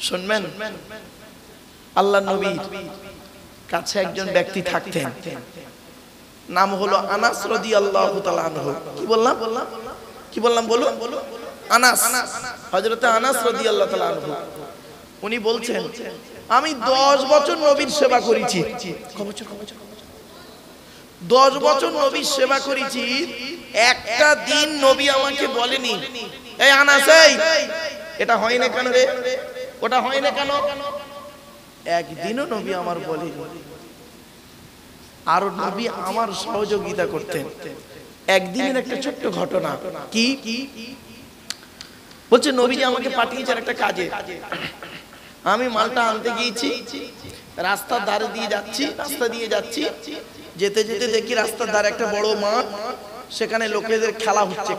শুনবেন, আল্লাহ নবীর কাছে একজন ব্যক্তি থাকতেন, নাম হলো আনাস রাদিয়াল্লাহু তাআলা আনহু। কি বললাম বলুন? আনাস, হযরত আনাস রাদিয়াল্লাহু তাআলা আনহু। উনি বলছেন, আমি 10 বছর নবীর সেবা করেছি। 10 বছর নবীর সেবা করেছি, একটা দিন নবী আমাকে বলেনি, এই আনাস, এই এটা হয় না কেন রে, ওটা হয় না কেন। একদিনও নবী আমার বলেনি। আর নবী আমার সহযোগিতা করতেন। একদিনের একটা ছোট্ট ঘটনা, কি বলছে, নবীজি আমাকে পাঠিয়েছেন একটা কাজে। আমি মালটা আনতে গিয়েছি, রাস্তার ধারে দিয়ে যাচ্ছি, যেতে যেতে দেখি রাস্তার ধারে একটা বড় মাঠ, সেখানে লোকেদের খেলা হচ্ছে,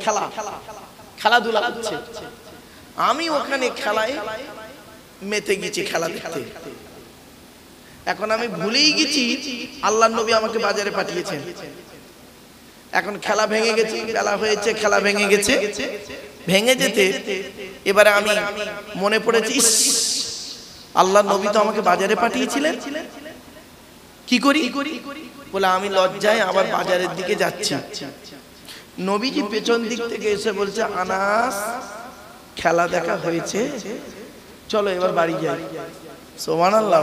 খেলাধুলা হচ্ছে। আমি ওখানে খেলায় মেতে গেছি, খেলা দেখতে। এখন আমি ভুলেই গেছি আল্লাহর নবী আমাকে বাজারে পাঠিয়েছেন। এখন খেলা ভেঙে গেছে, খেলা হয়েছে, খেলা ভেঙে গেছে। ভেঙে যেতে এবারে আমি মনে পড়েছি, আল্লাহর নবী তো আমাকে বাজারে পাঠিয়েছিলেন, কি করি বলে আমি লজ্জায় আবার বাজারের দিকে যাচ্ছি। নবীজি পেছন দিক থেকে এসে বলছে, আনাস, খেলা দেখা হয়েছে, চলো এবার বাড়ি যাই। সুবহানাল্লাহ।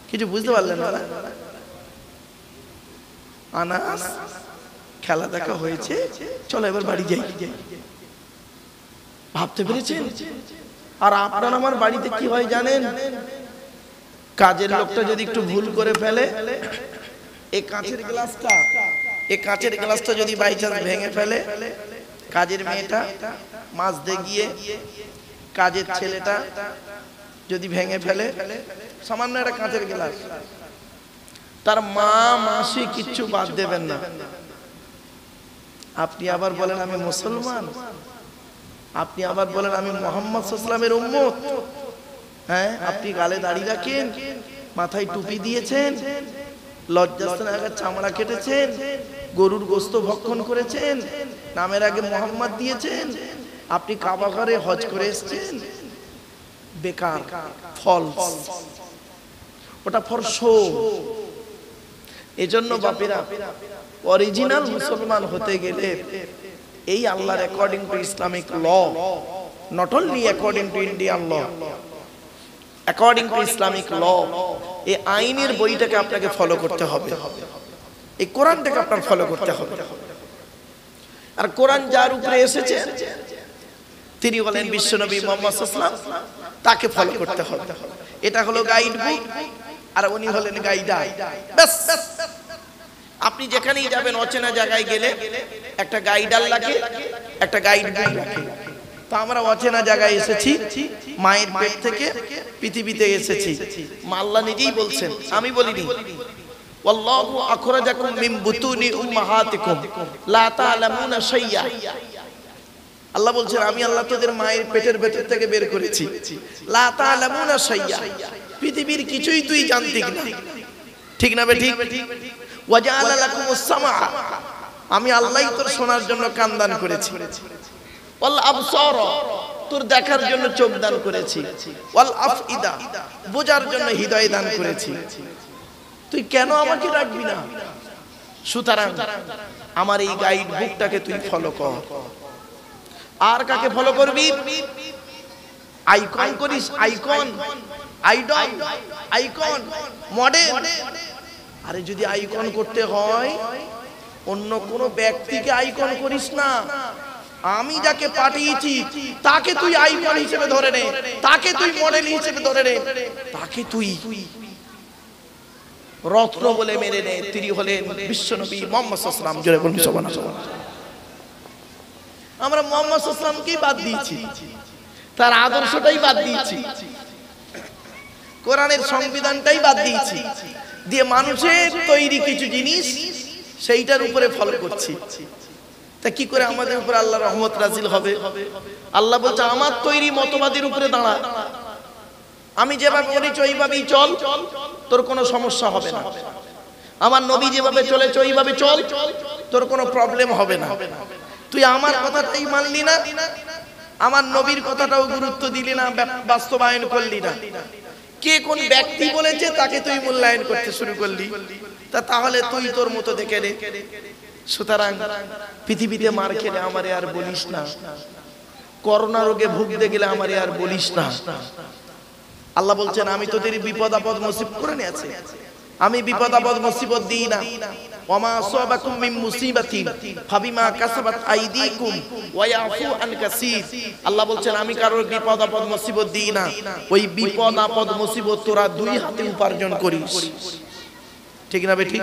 কিছু বুঝতে পারলেন না? আনাস, খেলা দেখা হয়েছে, চলো এবার বাড়ি যাই। ভাবতে পেরেছেন? আর আপনার আমার বাড়িতে কি হয় জানেন? কাজের লোকটা যদি একটু ভুল করে ফেলে, এই কাঁচের গ্লাসটা যদি বাই চান্স ভেঙে ফেলে, কাজের মেয়েটা মাজতে গিয়ে কাজের ছেলেটা যদি ভেঙে ফেলে, সামান্য একটা কাঁচের গ্লাস, তার মা মাসি কিচ্ছু বাদ দেবেন না। আপনি আবার বলেন আমি মুসলমান, আপনি আবার বলেন আমি মুহাম্মদ সাল্লাল্লাহু আলাইহি ওয়াসাল্লামের উম্মত। হ্যাঁ, আপনি গালে দাড়ি রাখেন, মাথায় টুপি দিয়েছেন, লজ্জাস্থানে আগে চামড়া কেটেছেন, গরুর গোশত ভক্ষণ করেছেন, নামের আগে মুহাম্মদ দিয়েছেন, আপনি কাবা ঘরে হজ করে এসেছেন। বেকার, ফলস, ওটা ফর শো। এজন্য বাপেরা, অরিজিনাল মুসলমান হতে গেলে এই আল্লাহর according to Islamic law, not only according to Indian law, according to Islamic law, এই আইনের বইটাকে আপনাকে ফলো করতে হবে, এই কোরআনটাকে আপনার ফলো করতে হবে। আর কোরআন যার উপরে এসেছে তিনি হলেন বিশ্বনবী মুহাম্মদ সাল্লাল্লাহু আলাইহি ওয়াসাল্লাম, তাকে ফলো করতে হবে। এটা হলো গাইড বুক, আর উনি হলেন গাইডার। বাস, আপনি যেখানেই যাবেন, অচেনা জায়গায় গেলে একটা গাইডার লাগে, একটা গাইড বুক লাগে। তো আমরা অচেনা জায়গায় এসেছি, মায়ের পেট থেকে পৃথিবীতে এসেছি। আল্লাহ নিজেই বলছেন, আমি বলিনি। ওয়াল্লাহু আখরাজাকুম মিন বুতুনি উম্মাহাতিকুম লা তা'লামুনা শাইয়্যা। আল্লাহ বলছেন, আমি আল্লাহ তোদের মায়ের পেটের ভেতর থেকে বের করেছি। লা তা'লামুনা শাইয়্যা, পৃথিবীর কিছুই তুই জানতি না, ঠিক না বেঠিক? ওয়া জাআলা লাকুমুস সামআ, আমি আল্লাহই তোর শোনার জন্য কান দান করেছি। ওয়াল আবসার, তোর দেখার জন্য চোখ দান করেছি। ওয়াল আফইদা, বোঝার জন্য হৃদয় দান করেছি। তুই কেন আমাকে ডাকবি না? সুতরাং আমার এই গাইড বুকটাকে তুই ফলো কর। আর কাকে ফলো করবি? আইকন করিস, আইকন, আইডল, আইকন, মডেল। আরে যদি আইকন করতে হয়, অন্য কোন ব্যক্তিকে আইকন করিস না, আমি যাকে পাঠিয়েছি তাকে তুই আইকন হিসেবে ধরে নে, তাকে তুই মডেল হিসেবে ধরে নে, তাকে তুই রত্ন বলে মেনে নে। তিনি হলেন বিশ্বনবী মুহাম্মদ সাল্লাল্লাহু আলাইহি ওয়াসাল্লাম। জোরে বলুন সুবহানাল্লাহ। আমরা মুহাম্মদ সাল্লাল্লাহু আলাইহি ওয়াসাল্লামকেই বাদ দিয়েছি, তার আদর্শটাই বাদ দিয়েছি, কোরআনের সংবিধানটাই বাদ দিয়েছি, দিয়ে মানুষের তৈরি কিছু জিনিস সেইটার উপরে ফলো করছি। তা কি করে আমাদের উপর আল্লাহর রহমত নাযিল হবে? আল্লাহ বলছে, আমার তৈরি মতবাদের উপরে দাঁড়া, আমি যেভাবে বলেছি ওইভাবেই চল, তোর কোনো সমস্যা হবে না। আমার নবী যেভাবে চলেছে ওইভাবে চল, তোর কোনো প্রবলেম হবে না। তুই আমার কথাটাই মানলি না, আমার নবীর কথাটাও গুরুত্ব দিলি না, বাস্তবায়ন করলি না। কে কোন ব্যক্তি বলেছে তাকে তুই মূল্যায়ন করতে শুরু করলি, তাহলে তুই তোর মতো দেখে রে। সুতরাং পৃথিবীতে মার খেলে আমারে আর বলিস না, করোনা রোগে ভুগতে গেলে আমারে আর বলিস না। আল্লাহ বলছেন আমি তোদের বিপদ আপদ মুসিবত করে নিয়েছি, আমি বিপদ আপদ মুসিবত দিই না। ওয়ামা আসাবাকুম মিন মুসিবাতিন ফাবিমা কাসাবাত আইদিকুম ওয়া ইয়াফু আন কাসীর। আল্লাহ বলছেন আমি কারোর বিপদ আপদ মুসিবত দিই না, ওই বিপদ আপদ মুসিবত তোরা দুই হাতে উপার্জন করিস। ঠিক না বেঠিক?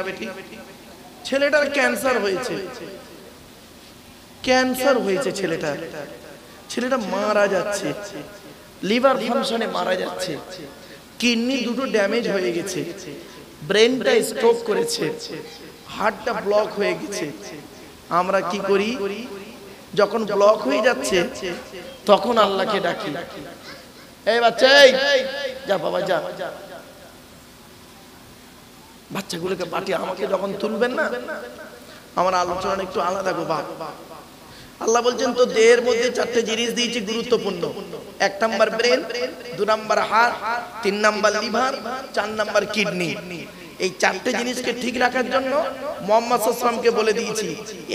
ছেলেটার ক্যান্সার হয়েছে, ক্যান্সার হয়েছে ছেলেটার, ছেলেটা মারা যাচ্ছে, লিভার ফাংশনে মারা যাচ্ছে, কিডনি দুটো ড্যামেজ হয়ে গেছে, ব্রেনটা স্ট্রোক করেছে, হার্টটা ব্লক হয়ে গেছে। আমরা কি করি? যখন ব্লক হয়ে যাচ্ছে তখন আল্লাহকে ডাকি, এই বাচ্চা যা বাবা যা। বাচ্চাগুলোকে পাঠিয়ে আমাকে যখন তুলবেন না, আমার আলোচনা একটু আলাদা গো বাপ। আল্লাহ বলছেন তো দেহের মধ্যে চারটে জিনিস দিয়েছি গুরুত্বপূর্ণ। 1 number brain, 2 number heart, 3 number liver, 4 number kidney. এই চারটে জিনিসকে ঠিক রাখার জন্য মুহাম্মদ সাল্লাল্লাহু আলাইহি ওয়াসাল্লামকে বলে দিয়েছি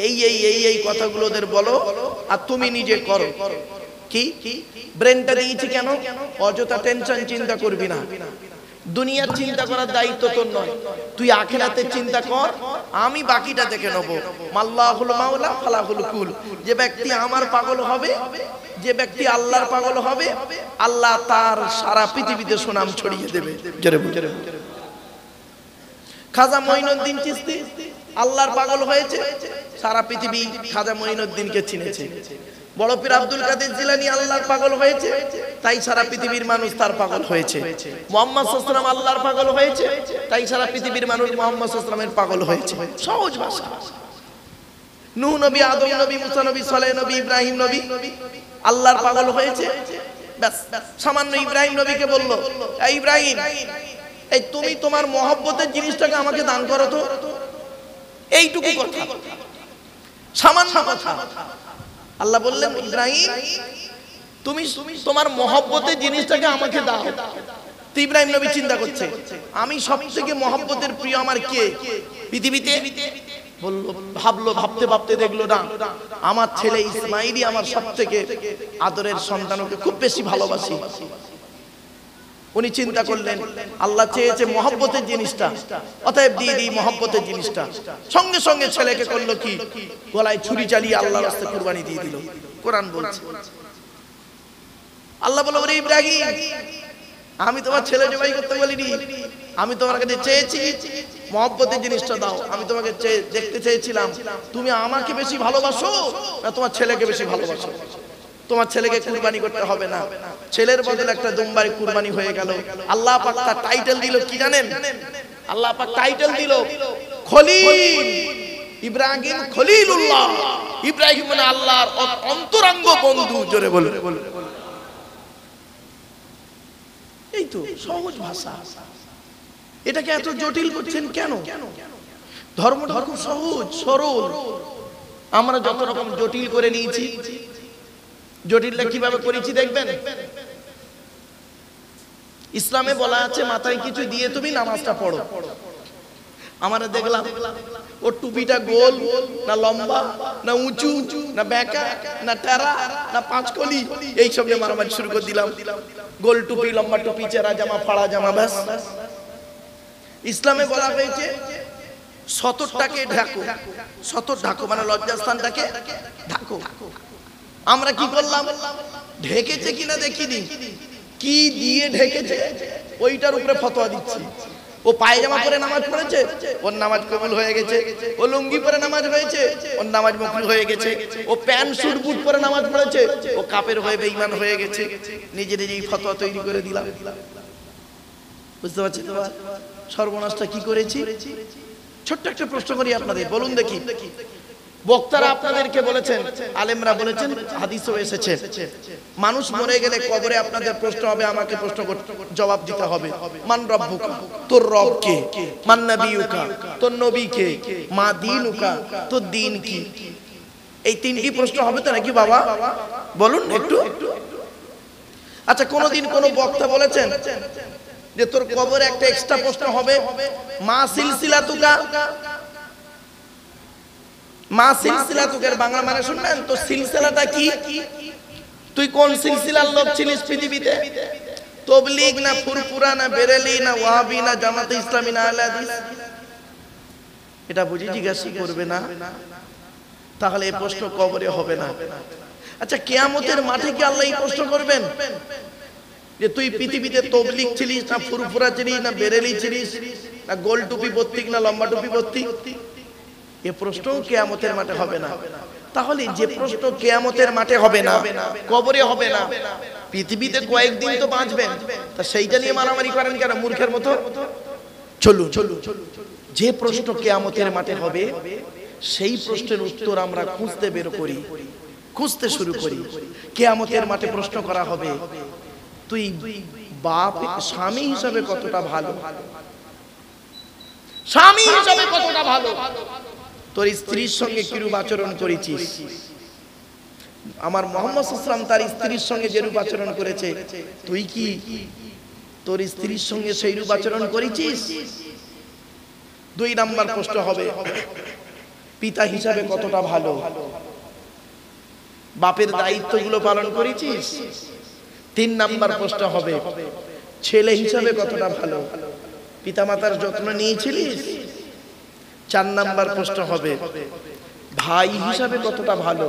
এই এই এই এই কথাগুলো ওদের বলো আর তুমি নিজে করো। কি ব্রেনটা দিয়েছি কেন? অযথা টেনশন চিন্তা করবি না, দুনিয়ার চিন্তা করার দায়িত্ব তোর নয়, তুই আখিরাতের চিন্তা কর, আমি বাকিটা দেখে নেব। মাল্লাহুল মাওলা ফালাহুল কুল। যে ব্যক্তি আমার পাগল হবে, যে ব্যক্তি আল্লাহর পাগল হবে, আল্লাহ তার সারা পৃথিবীতে সুনাম ছড়িয়ে দেবে। জোরে জোরে। খাজা মঈনুদ্দিন চিশতি আল্লাহর পাগল হয়েছে, সারা পৃথিবী খাজা মঈনুদ্দিনকে চিনেছে। বড় পীর আব্দুল কাদের জিলানী আল্লাহর পাগল হয়েছে, তাই সারা পৃথিবীর মানুষ তার পাগল হয়েছে। মুহাম্মদ সাল্লাল্লাহু আলাইহি ওয়াসাল্লাম আল্লাহর পাগল হয়েছে, তাই সারা পৃথিবীর মানুষ মুহাম্মদ সাল্লাল্লাহু আলাইহি ওয়াসাল্লামের পাগল হয়েছে। সহজ ভাষা। নূহ নবী, আদম নবী, মুসা নবী, সালেহ নবী, ইব্রাহিম নবী আল্লাহর পাগল হয়েছে। ব্যাস, সামান্য ইব্রাহিম নবীকে বলল, এই ইব্রাহিম, এই তুমি তোমার মহব্বতের জিনিসটাকে আমাকে দান করো তো। এইটুকু কথা, সামান্য কথা। আল্লাহ বললেন, ইব্রাহিম তুমি তোমার মহব্বতের জিনিসটাকে আমাকে দাও। তো ইব্রাহিম নবী চিন্তা করছে, আমি সবথেকে মহব্বতের প্রিয় আমার কে পৃথিবীতে? বলল, ভাবলো, ভাবতে ভাবতে দেখলো না, আমার ছেলে ইসমাইলই আমার সবথেকে আদরের সন্তান, ওকে খুব বেশি ভালোবাসি। উনি চিন্তা করলেন আল্লাহ চেয়েছে মহব্বতের জিনিসটা, অতএব দিয়ে দিই মহব্বতের জিনিসটা। সঙ্গে সঙ্গে ছেলেকে করলো কি, গলায় ছুরি চালিয়ে আল্লাহর রাস্তায় কুরবানি দিয়ে দিল। কোরআন বলছে, আল্লাহ বলে, ওরে ইব্রাহিম, আমি তোমার ছেলে জবাই করতে বলিনি, আমি তোমার কাছে চেয়েছি মহব্বতের জিনিসটা দাও। আমি তোমাকে দেখতে চেয়েছিলাম তুমি আমাকে বেশি ভালোবাসো না তোমার ছেলেকে বেশি ভালোবাসো। তোমার ছেলেকে কুরবানি করতে হবে না, ছেলের বদলে একটা দুম্বার কুরবানি হয়ে গেল। আল্লাহ পাক তার টাইটেল দিল কি জানেন? আল্লাহ পাক টাইটেল দিল খলিল। ইব্রাহিম খলিলুল্লাহ। ইব্রাহিম মানে আল্লাহর অন্তরঙ্গ বন্ধু। জোরে বলে। এই তো সহজ ভাষা। এটাকে এত জটিল করছেন কেন? ধর্মটা খুব সহজ সরল। আমরা যত রকম জটিল করে নিয়েছি, জটিলটা কিভাবে করেছি দেখবেন। ইসলামে বলা আছে মাথায় কিছু দিয়ে তুমি নামাজটা পড়ো। আমরা দেখলাম ও টুপিটা গোল না লম্বা না উঁচু না বেঁকা না টেরা না পাঁচকলি, এইসব নিয়ে মারামারি শুরু করে দিলাম। গোল টুপি, লম্বা টুপি, চেরা জামা, ফাড়া জামা, ব্যাস। ইসলামে বলা হয়েছে সতরটাকে ঢাকো। সতর ঢাকো মানে লজ্জাস্থানটাকে ঢাকো। আমরা কি করলাম? ঢেকেছে কিনা দেখিনি, কি দিয়ে ঢেকেছে ওইটার উপরে ফতোয়া দিচ্ছি। ও পায়জামা পরে নামাজ পড়েছে, ওর নামাজ কবুল হয়ে গেছে। ও লুঙ্গি পরে নামাজ হয়েছে, ওর নামাজ মকবুল হয়ে গেছে। ও প্যান্ট স্যুট বুট পরে নামাজ পড়েছে, ও কাফের হয়ে বেঈমান হয়ে গেছে। নিজে নিজেই ফতোয়া তৈরি করে দিলাম। বুঝতে পারছি তো সর্বনাশটা কি করেছি? ছোট্ট একটা প্রশ্ন করি আপনাদের, বলুন দেখি। বক্তারা আপনাদেরকে বলেছেন, আলেমরা বলেছেন, হাদিসেও এসেছে, মানুষ মরে গেলে কবরে আপনাদের প্রশ্ন হবে, আমাকে প্রশ্ন জবাব দিতে হবে। মান রব্বুকা, তোর রব কে? মান নবিয়ুকা, তোর নবী কে? মা দীনুকা, তোর দ্বীন কি? এই তিনটি প্রশ্ন হবে তো নাকি বাবা? বলুন একটু। আচ্ছা, কোনদিন কোন বক্তা বলেছেন যে তোর কবরে একটা এক্সট্রা প্রশ্ন হবে, মা সিলসিলাতুকা? মা সিলসিলাতুকার বাংলা মানে শুনবেন তো, সিলসিলাটা কি? তুই কোন সিলসিলার লোক ছিলিস পৃথিবীতে? তবলিগ না ফুরফুরা না বেরেলি না ওয়াহাবি না জামাতে ইসলামী না আহলে হাদিস? এটা বুঝি জিজ্ঞাসা করবে না? তাহলে এই প্রশ্ন কবরে হবে না। আচ্ছা, কিয়ামতের মাঠে কি আল্লাহ এই প্রশ্ন করবেন যে তুই পৃথিবীতে তবলিগ ছিলিস না ফুরফুরা ছিলিস না বেরেলি ছিলিস না গোল টুপি পরতিক না লম্বা টুপি পরতিক? এই প্রশ্ন কিয়ামতের মাঠে হবে না। তাহলে যে প্রশ্ন কিয়ামতের মাঠে হবে না, কবরে হবে না, পৃথিবীতে কয়েকদিন তো বাঁচবেন, তা সেইটা নিয়ে মারামারি করেন কেন মূর্খের মতো? চলুন, যে প্রশ্ন কিয়ামতের মাঠে হবে সেই প্রশ্নের উত্তর আমরা খুঁজতে বের করি, খুঁজতে শুরু করি। কিয়ামতের মাঠে প্রশ্ন করা হবে, তুই বাপ স্বামী হিসাবে কতটা ভালো, স্বামী হিসাবে কতটা ভালো, তোর স্ত্রীর সঙ্গে কিরূপ আচরণ করেছিস? আমার মুহাম্মদ সাল্লাল্লাহু আলাইহি ওয়াসাল্লাম তার স্ত্রীর সঙ্গে যেরূপ আচরণ করেছে, তুই কি তোর স্ত্রীর সঙ্গে সেইরূপ আচরণ করেছিস? 2 নাম্বার প্রশ্ন হবে, পিতা হিসাবে কতটা ভালো, বাপের দায়িত্বগুলো পালন করেছিস? 3 নাম্বার প্রশ্ন হবে, ছেলে হিসাবে কতটা ভালো, পিতামাতার যত্ন নিয়েছিলিস? 4 নাম্বার প্রশ্ন হবে, ভাই হিসাবে কতটা ভালো,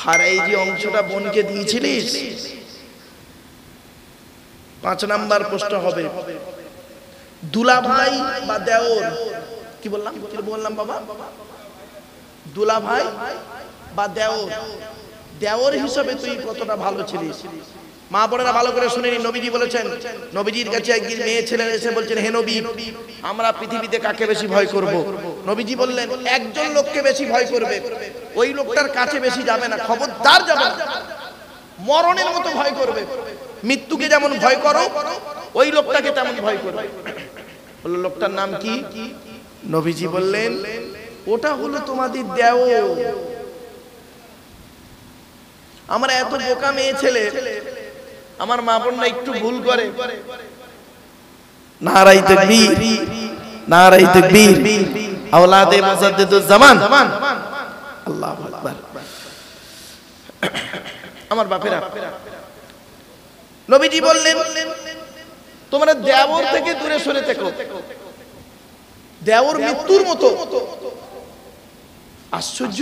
ফারাইজি অংশটা বোনকে দিয়েছিলিস? 5 নাম্বার প্রশ্ন হবে, দুলা ভাই বা দেওর, কি বললাম বাবা? দুলা ভাই বা দেওর হিসাবে তুই কতটা ভালো ছিলিস? মা বোনেরা ভালো করে শুনে নিন, নবীজি বলেছেন, নবীজির কাছে একদিন মেয়ে ছেলে এসে বলছেন, হে নবী, আমরা পৃথিবীতে কাকে বেশি ভয় করব? নবীজি বললেন, একজন লোককে বেশি ভয় করবে, ওই লোকটার কাছে বেশি যাবে না, খবরদার যাবে না, মরণের মতো ভয় করবে। মৃত্যুকে যেমন ভয় করো, ওই লোকটাকে তেমন ভয় করবে। বলল, লোকটার নাম কি? নবীজি বললেন, ওটা হলো তোমাদের দেওর। আমরা এত বোকা মেয়ে ছেলে, আমার মা বোনরা একটু ভুল করে, নারায়ে তাকবীর, নারায়ে তাকবীর, আওলাদে মুজাদ্দিদুজ জামান, আল্লাহু আকবার। আমার বাপেরা, নবীজি বললেন, তোমরা দেওর থেকে দূরে সরে থেকো, দেওর মৃত্যুর মতো। আশ্চর্য,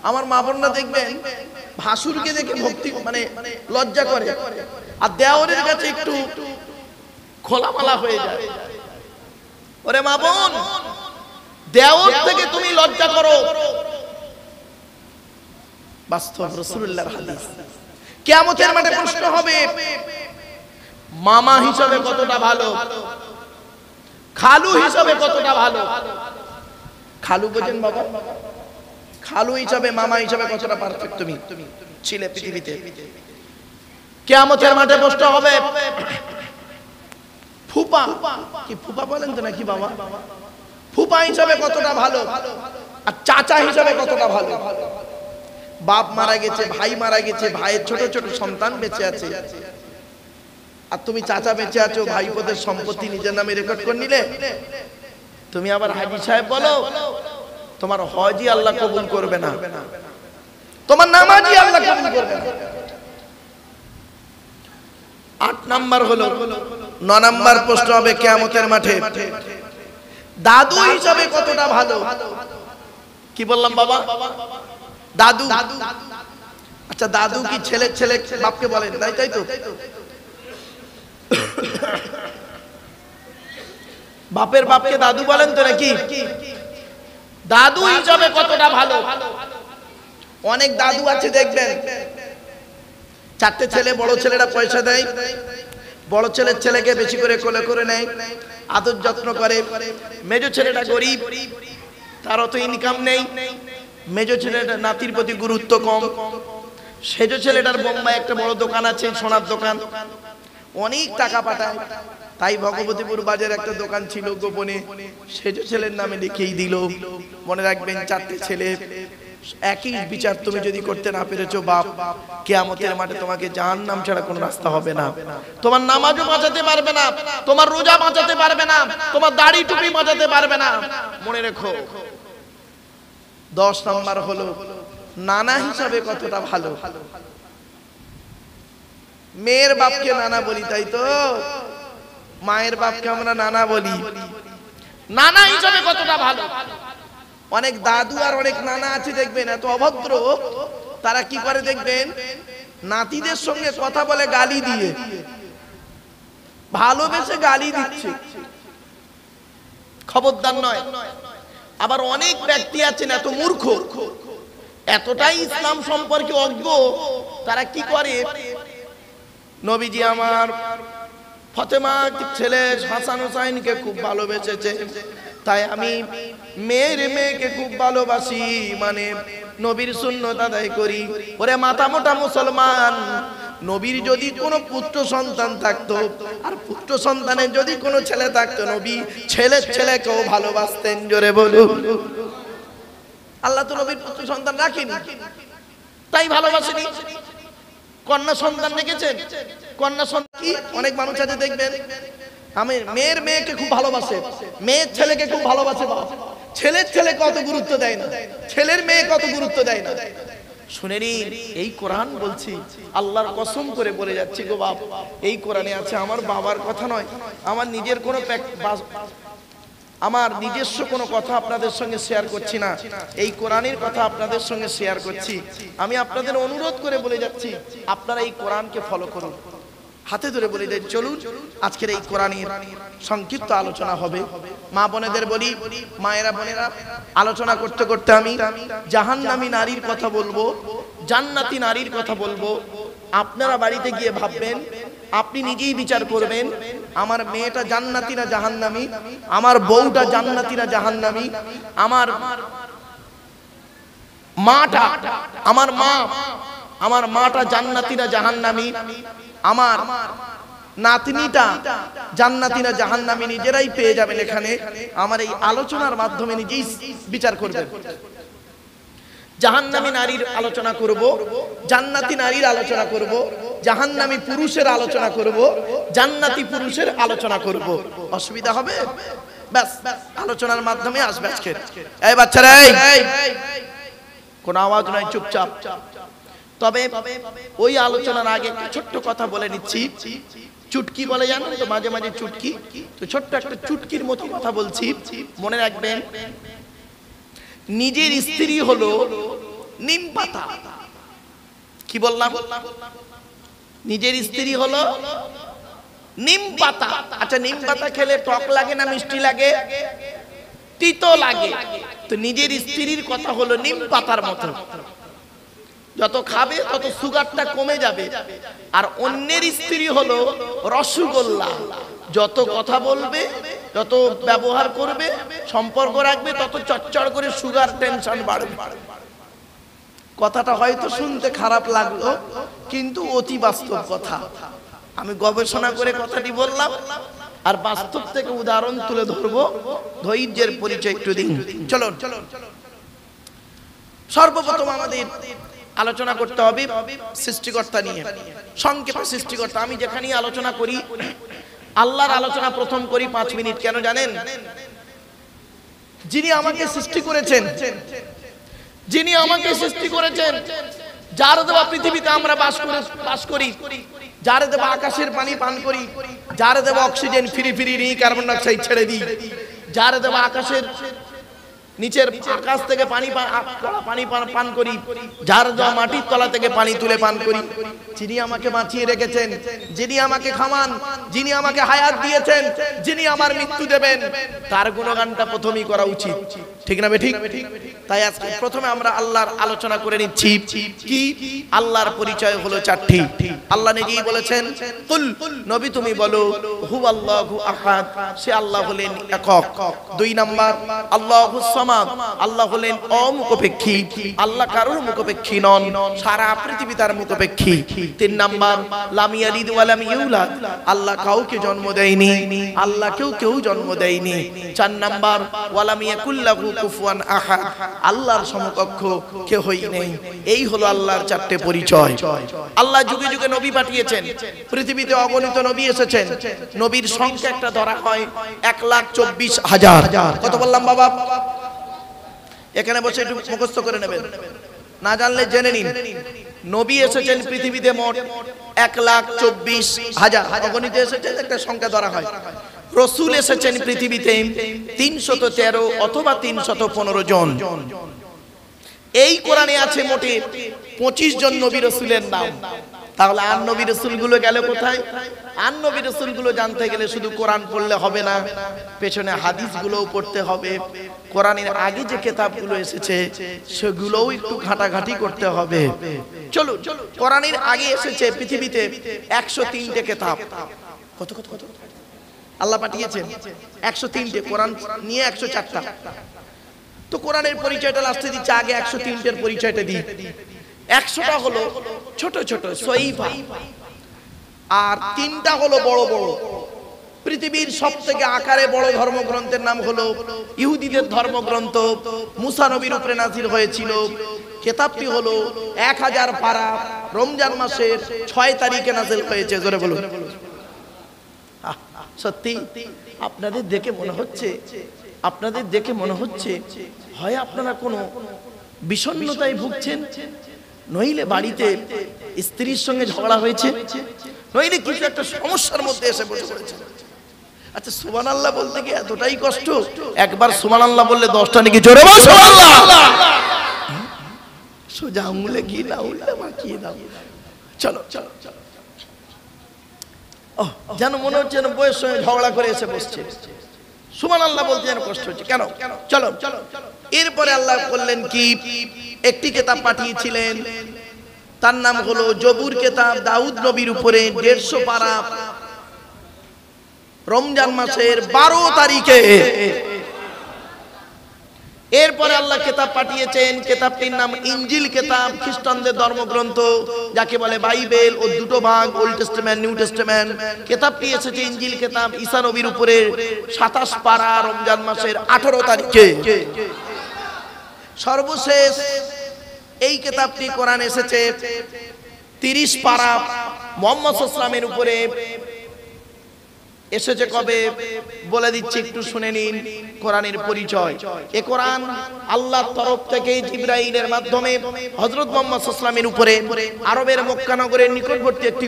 আমার মা বোনরা দেখবেন ভাসুরকে দেখে ভক্তি মানে লজ্জা করে, আর দেওরের কাছে একটু খোলামালা হয়ে যায়। ওরে মা বোন, দেওর থেকে তুমি লজ্জা করো। বাস্তব রাসূলুল্লাহর হাদিস। কিয়ামতের মাঠে প্রশ্ন হবে, মামা হিসাবে কতটা ভালো, খালু হিসাবে কতটা ভালো। খালু বোঝেন বাবা? খালু হিসাবে, মামা হিসাবে কতটা পারফেক্ট তুমি ছিলে পৃথিবীতে। কিয়ামতের মাঠে প্রশ্ন হবে, ফুপা, কি ফুপা বলেন তো নাকি বাবা? ফুপা হিসাবে কতটা ভালো, আর চাচা হিসাবে কতটা ভালো। বাপ মারা গেছে, ভাই মারা গেছে, ভাইয়ের ছোট ছোট সন্তান বেঁচে আছে, আর তুমি চাচা বেঁচে আছো, ভাইপোদের সম্পত্তি নিজের নামে রেকর্ড করে নিলে। তুমি আবার হাজী সাহেব বলো, তোমার হজই আল্লাহ কবুল করবে না, তোমার নামাজই আল্লাহ কবুল করবে না। 8 নাম্বার হলো, 9 নাম্বার প্রশ্ন হবে কিয়ামতের মাঠে, দাদু হিসাবে কতটা ভালো। কি বললাম বাবা? দাদু। আচ্ছা, দাদু কি ছেলে ছেলে বাপকে বলেন? তাই তো, বাপের বাপকে দাদু বলেন তো নাকি? দাদু হিসাবে কতটা ভালো। অনেক দাদু আছে দেখবেন, 4টে ছেলে, বড় ছেলেরা পয়সা দেয়, বড় ছেলের ছেলেকে বেশি করে কোলে করে নেয়, আদর যত্ন করে। মেজো ছেলেটা গরিব, তার অত ইনকাম নেই, মেজো ছেলেটা নাতির প্রতি গুরুত্ব কম। সেজো ছেলেটার বোম্বাই একটা বড় দোকান আছে, সোনার দোকান, অনেক টাকা পাঠায়। তাই ভগবতীপুর বাজারে একটা দোকান ছিল গোপনে, সেজো ছেলের নামে লিখেই দিল। মনে রাখবেন, 4টে ছেলে, একই বিচার তুমি যদি করতে না পেরেছো বাপ, কিয়ামতের মাঠে তোমাকে জাহান্নাম ছাড়া কোনো রাস্তা হবে না। তোমার নামাজও বাঁচাতে পারবে না, তোমার রোজা বাঁচাতে পারবে না, তোমার দাড়ি টুপি বাঁচাতে পারবে না। মনে রেখো। 10 নাম্বার হলো নানা হিসাবে কতটা ভালো। মেয়ের বাপকে নানা বলি, তাই তো? মায়ের বাপকে আমরা নানা বলি। নানা হিসাবে কতটা ভালো। অনেক দাদু আর অনেক নানা আছে দেখবেন এত অভদ্র, তারা কি করে দেখবেন, নাতিদের সঙ্গে কথা বলে গালি দিয়ে, ভালোবেসে গালি দিচ্ছে। খবরদার নয়। আবার অনেক ব্যক্তি আছেন এত মূর্খ, এতটাই ইসলাম সম্পর্কে অজ্ঞ, তারা কি করে, নবীজি আমার ফাতেমা ছেলে হাসান হোসেনকে খুব ভালোবেসেছে, তাই আমি মেয়েকে খুব ভালোবাসি, মানে নবীর সুন্নাত আদায় করি। ওরে মাথা মোটা মুসলমান, নবীর যদি কোনো পুত্র সন্তান থাকতো আর পুত্র সন্তানের যদি কোনো ছেলে থাকতো, নবী ছেলেকেও ভালোবাসতেন। জোরে বলুন। আল্লাহ তো নবীর পুত্র সন্তান রাখেনি, তাই ভালোবাসেনি। কন্যা সন্তান রেখেছেন। কন্যা সন্তান কি অনেক মানুষ আছে দেখবেন, আমি মেয়েকে খুব ভালোবাসে, মেয়ের ছেলেকে খুব ভালোবাসে, ছেলের ছেলেকে অত গুরুত্ব দেয় না, ছেলের মেয়ে কত গুরুত্ব দেয় না। শুনে নিন, এই কোরআন বলছি, আল্লাহর কসম করে বলে যাচ্ছি গো বাপ, এই কোরআনে আছে। আমার বাবার কথা নয়, আমার নিজের কোনো আমার নিজস্ব কোনো কথা আপনাদের সঙ্গে শেয়ার করছি না, এই কোরআনের কথা আপনাদের সঙ্গে শেয়ার করছি। আমি আপনাদের অনুরোধ করে বলে যাচ্ছি, আপনারা এই কোরআনকে ফলো করুন। হাতে ধরে বলে দেন, চলুন আজকের এই কোরআনের সংক্ষিপ্ত আলোচনা হবে। মা বোনেদের বলি, মায়েরা বোনেরা, আলোচনা করতে করতে আমি জাহান্নামী নারীর কথা বলবো, জান্নাতি নারীর কথা বলবো। আপনারা বাড়িতে গিয়ে ভাববেন, আপনি নিজেই বিচার করবেন, আমার মেয়েটা জান্নাতি না জাহান্নামী, আমার বউটা জান্নাতি না জাহান্নামী, আমার মাটা জান্নাতি না জাহান্নামী, আমার নাতনিটা জান্নাতি না জাহান্নামী, নিজেরাই পেয়ে যাবেন এখানে। আমার এই আলোচনার মাধ্যমে নিজেই বিচার করবেন। জাহান্নামী নারীর আলোচনা করব, জান্নাতি নারীর আলোচনা করব, জাহান্নামী পুরুষের আলোচনা করব, জান্নাতি পুরুষের আলোচনা করব। অসুবিধা হবে? ব্যাস, আলোচনার মাধ্যমে আসবে আজকে। এই বাচ্চারা, কোনো আওয়াজ নয়, চুপচাপ। তবে ওই আলোচনার আগে একটা ছোট্ট কথা বলে নিচ্ছি। চুটকি বলে জানেন তো, মাঝে মাঝে চুটকি, তো ছোট্ট একটা চুটকির মতো কথা বলছি, মনে রাখবেন। নিজের স্ত্রী হলো নিম পাতা। কি বললাম? নিজের স্ত্রী হলো নিম পাতা। আচ্ছা, নিম পাতা খেলে টক লাগে না মিষ্টি লাগে? তিতো লাগে। তো নিজের স্ত্রীর কথা হলো নিম পাতার মতো, যত খাবে তত সুগারটা কমে যাবে। আর অন্যের স্ত্রী হলো রসগোল্লা, যত কথা বলবে, যত ব্যবহার করবে, সম্পর্ক রাখবে, তত চচ্চড় করে সুগার টেনশন বাড়বে। কথাটা হয়তো শুনতে খারাপ লাগলো, কিন্তু অতি বাস্তব কথা। আমি গবেষণা করে কথাটি বললাম, আর বাস্তব থেকে উদাহরণ তুলে ধরবো। ধৈর্যের পরিচয় একটু দিন। চলো, সর্বপ্রথম আমাদের আলোচনা করতে হবে সৃষ্টিকর্তা নিয়ে। সংক্ষেপে সৃষ্টিকর্তা, আমি যেখানেই আলোচনা করি আল্লাহর আলোচনা প্রথম করি 5 মিনিট। কেন জানেন? যিনি আমাকে সৃষ্টি করেছেন, যিনি আমাকে সৃষ্টি করেছেন, যার দেওয়া পৃথিবীতে আমরা বাস করি, যার দেওয়া আকাশের পানি পান করি, যার দেওয়া অক্সিজেন ফ্রি নিয়ে কার্বন ডাইঅক্সাইড ছেড়ে দিই, যার দেওয়া আকাশের নিচের আকাশ থেকে পানি পান করি, যার দেওয়া মাটির তলা থেকে পানি তুলে পান করি, যিনি আমাকে বাঁচিয়ে রেখেছেন, যিনি আমাকে খামান, যিনি আমাকে হায়াত দিয়েছেন, যিনি আমার মৃত্যু দেবেন, তার গুণগানটা প্রথমেই করা উচিত। ঠিক না বেঠিক? তাই আজকে প্রথমে আমরা আল্লাহর আলোচনা করে নিচ্ছি। কি? আল্লাহর পরিচয় হলো 4টি। আল্লাহ নিজেই বলেছেন, কুল, নবী তুমি বলো, হুয়াল্লাহু আহাদ, সে আল্লাহ হলেন একক। 2 নাম্বার, আল্লাহুস সামাদ। আল্লাহ হলেন অমুখাপেক্ষী, আল্লাহ কারোর মুখাপেক্ষী নন, সারা পৃথিবী তার মুখাপেক্ষী। 3 নাম্বার লাম ইয়ালিদ ওয়া লাম ইউলাদ, আল্লাহ কাউকে জন্ম দেয়নি, আল্লাহ কেউ জন্ম দেয়নি। 4 নাম্বার ওয়া লাম ইয়াকুল্লাহু কুফুয়ান আহাদ, আল্লাহর সমকক্ষ কেউই নেই। এই হলো আল্লাহর 4টে পরিচয়। আল্লাহ যুগে যুগে নবী পাঠিয়েছেন, পৃথিবীতে অগণিত নবী এসেছেন। নবীর সংখ্যা একটা ধরা হয় 1,24,000। কত বললাম বাবা? এখানে বসে একটু মুখস্থ করে নেবেন, না জানলে জেনে নিন। নবী এসেছেন পৃথিবীতে মোট 1,24,000, অগণিত এসেছেন, একটা সংখ্যা ধরা হয়। রাসূল এসেছেন পৃথিবীতে 313 অথবা 315 জন। এই কোরআনে আছে মোটে 25 জন নবী রাসূলের নাম। তাহলে আর নবী রাসূলগুলো গেল কোথায়? আর নবী রাসূলগুলো জানতে গেলে শুধু কোরআন পড়লে হবে না, পেছনে হাদিসগুলোও পড়তে হবে। কোরআনের আগে যে কিতাবগুলো এসেছে সেগুলোও একটু ঘাটাঘাটি করতে হবে। চলো, কোরআনের আগে এসেছে পৃথিবীতে 103টে কিতাব। কত কত কত আল্লাহ পাঠিয়েছেন? 103টে। কোরআন নিয়ে 104টা। তো কোরআনের পরিচয়টা লাস্টে দিচ্ছে, আগে 103টের পরিচয়টা দিই। 100টা হলো ছোট ছোট সহিফা, আর 3টা হলো বড় বড়। পৃথিবীর সবথেকে আকারে বড় ধর্মগ্রন্থের নাম হলো ইহুদিদের ধর্মগ্রন্থ, মুসা নবীর উপরে নাযিল হয়েছিল। কিতাবটি হলো 1000 পারা, রমজান মাসের 6 তারিখে নাযিল হয়েছে। জোরে বলুন। সত্যি আপনাদের দেখে মনে হচ্ছে হয় আপনারা কোনো বিষণ্ণতায় ভুগছেন, নইলে বাড়িতে স্ত্রীর সঙ্গে ঝগড়া হয়েছে, নইলে কিছু একটা সমস্যার মধ্যে এসে বসে পড়েছে। আচ্ছা, সুবহানাল্লাহ বলতে কি এতটাই কষ্ট? একবার সুবহানাল্লাহ বললে 10টা নাকি জোরে বল সুবহানাল্লাহ। সোজা আঙুলে কি না উল্টা মাখিয়ে দাও। চলো চলো চলো, যেন মনে হচ্ছে যেন বউয়ের সঙ্গে ঝগড়া করে এসে বসছে। সুবহানাল্লাহ বলতে যেন কষ্ট হচ্ছে। কেন? চলো চলো। এরপরে আল্লাহ বললেন কি, একটি কিতাব পাঠিয়েছিলেন, তার নাম হলো জবুর কিতাব, দাউদ নবীর উপরে 150 পারা, রমজান মাসের 12 তারিখে। এরপরে আল্লাহ কিতাব পাঠিয়েছেন, কিতাবটির নাম ইনজিল কিতাব, খ্রিস্টানদের ধর্মগ্রন্থ, যাকে বলে বাইবেল। ও 2টো ভাগ, ওল্ড টেস্টামেন্ট, নিউ টেস্টামেন্ট। কিতাবটি এসেছে ইনজিল কিতাব ঈসা নবীর উপরে 27 পারা, রমজান মাসের 18 তারিখে। সর্বশেষ এই কিতাবটি কোরআন এসেছে 30 পারা, মুহাম্মদ সাল্লাল্লাহু আলাইহি ওয়াসাল্লামের উপরে এসেছে। কবে বলে দিচ্ছি, একটু শুনে নিন কোরআনের পরিচয়। এই কোরআন আল্লাহর তরফ থেকে জিবরাইলের মাধ্যমে হযরত মুহাম্মদ সাল্লাল্লাহু আলাইহি ওয়াসাল্লামের উপরে আরবের মক্কা নগরের নিকটবর্তী একটি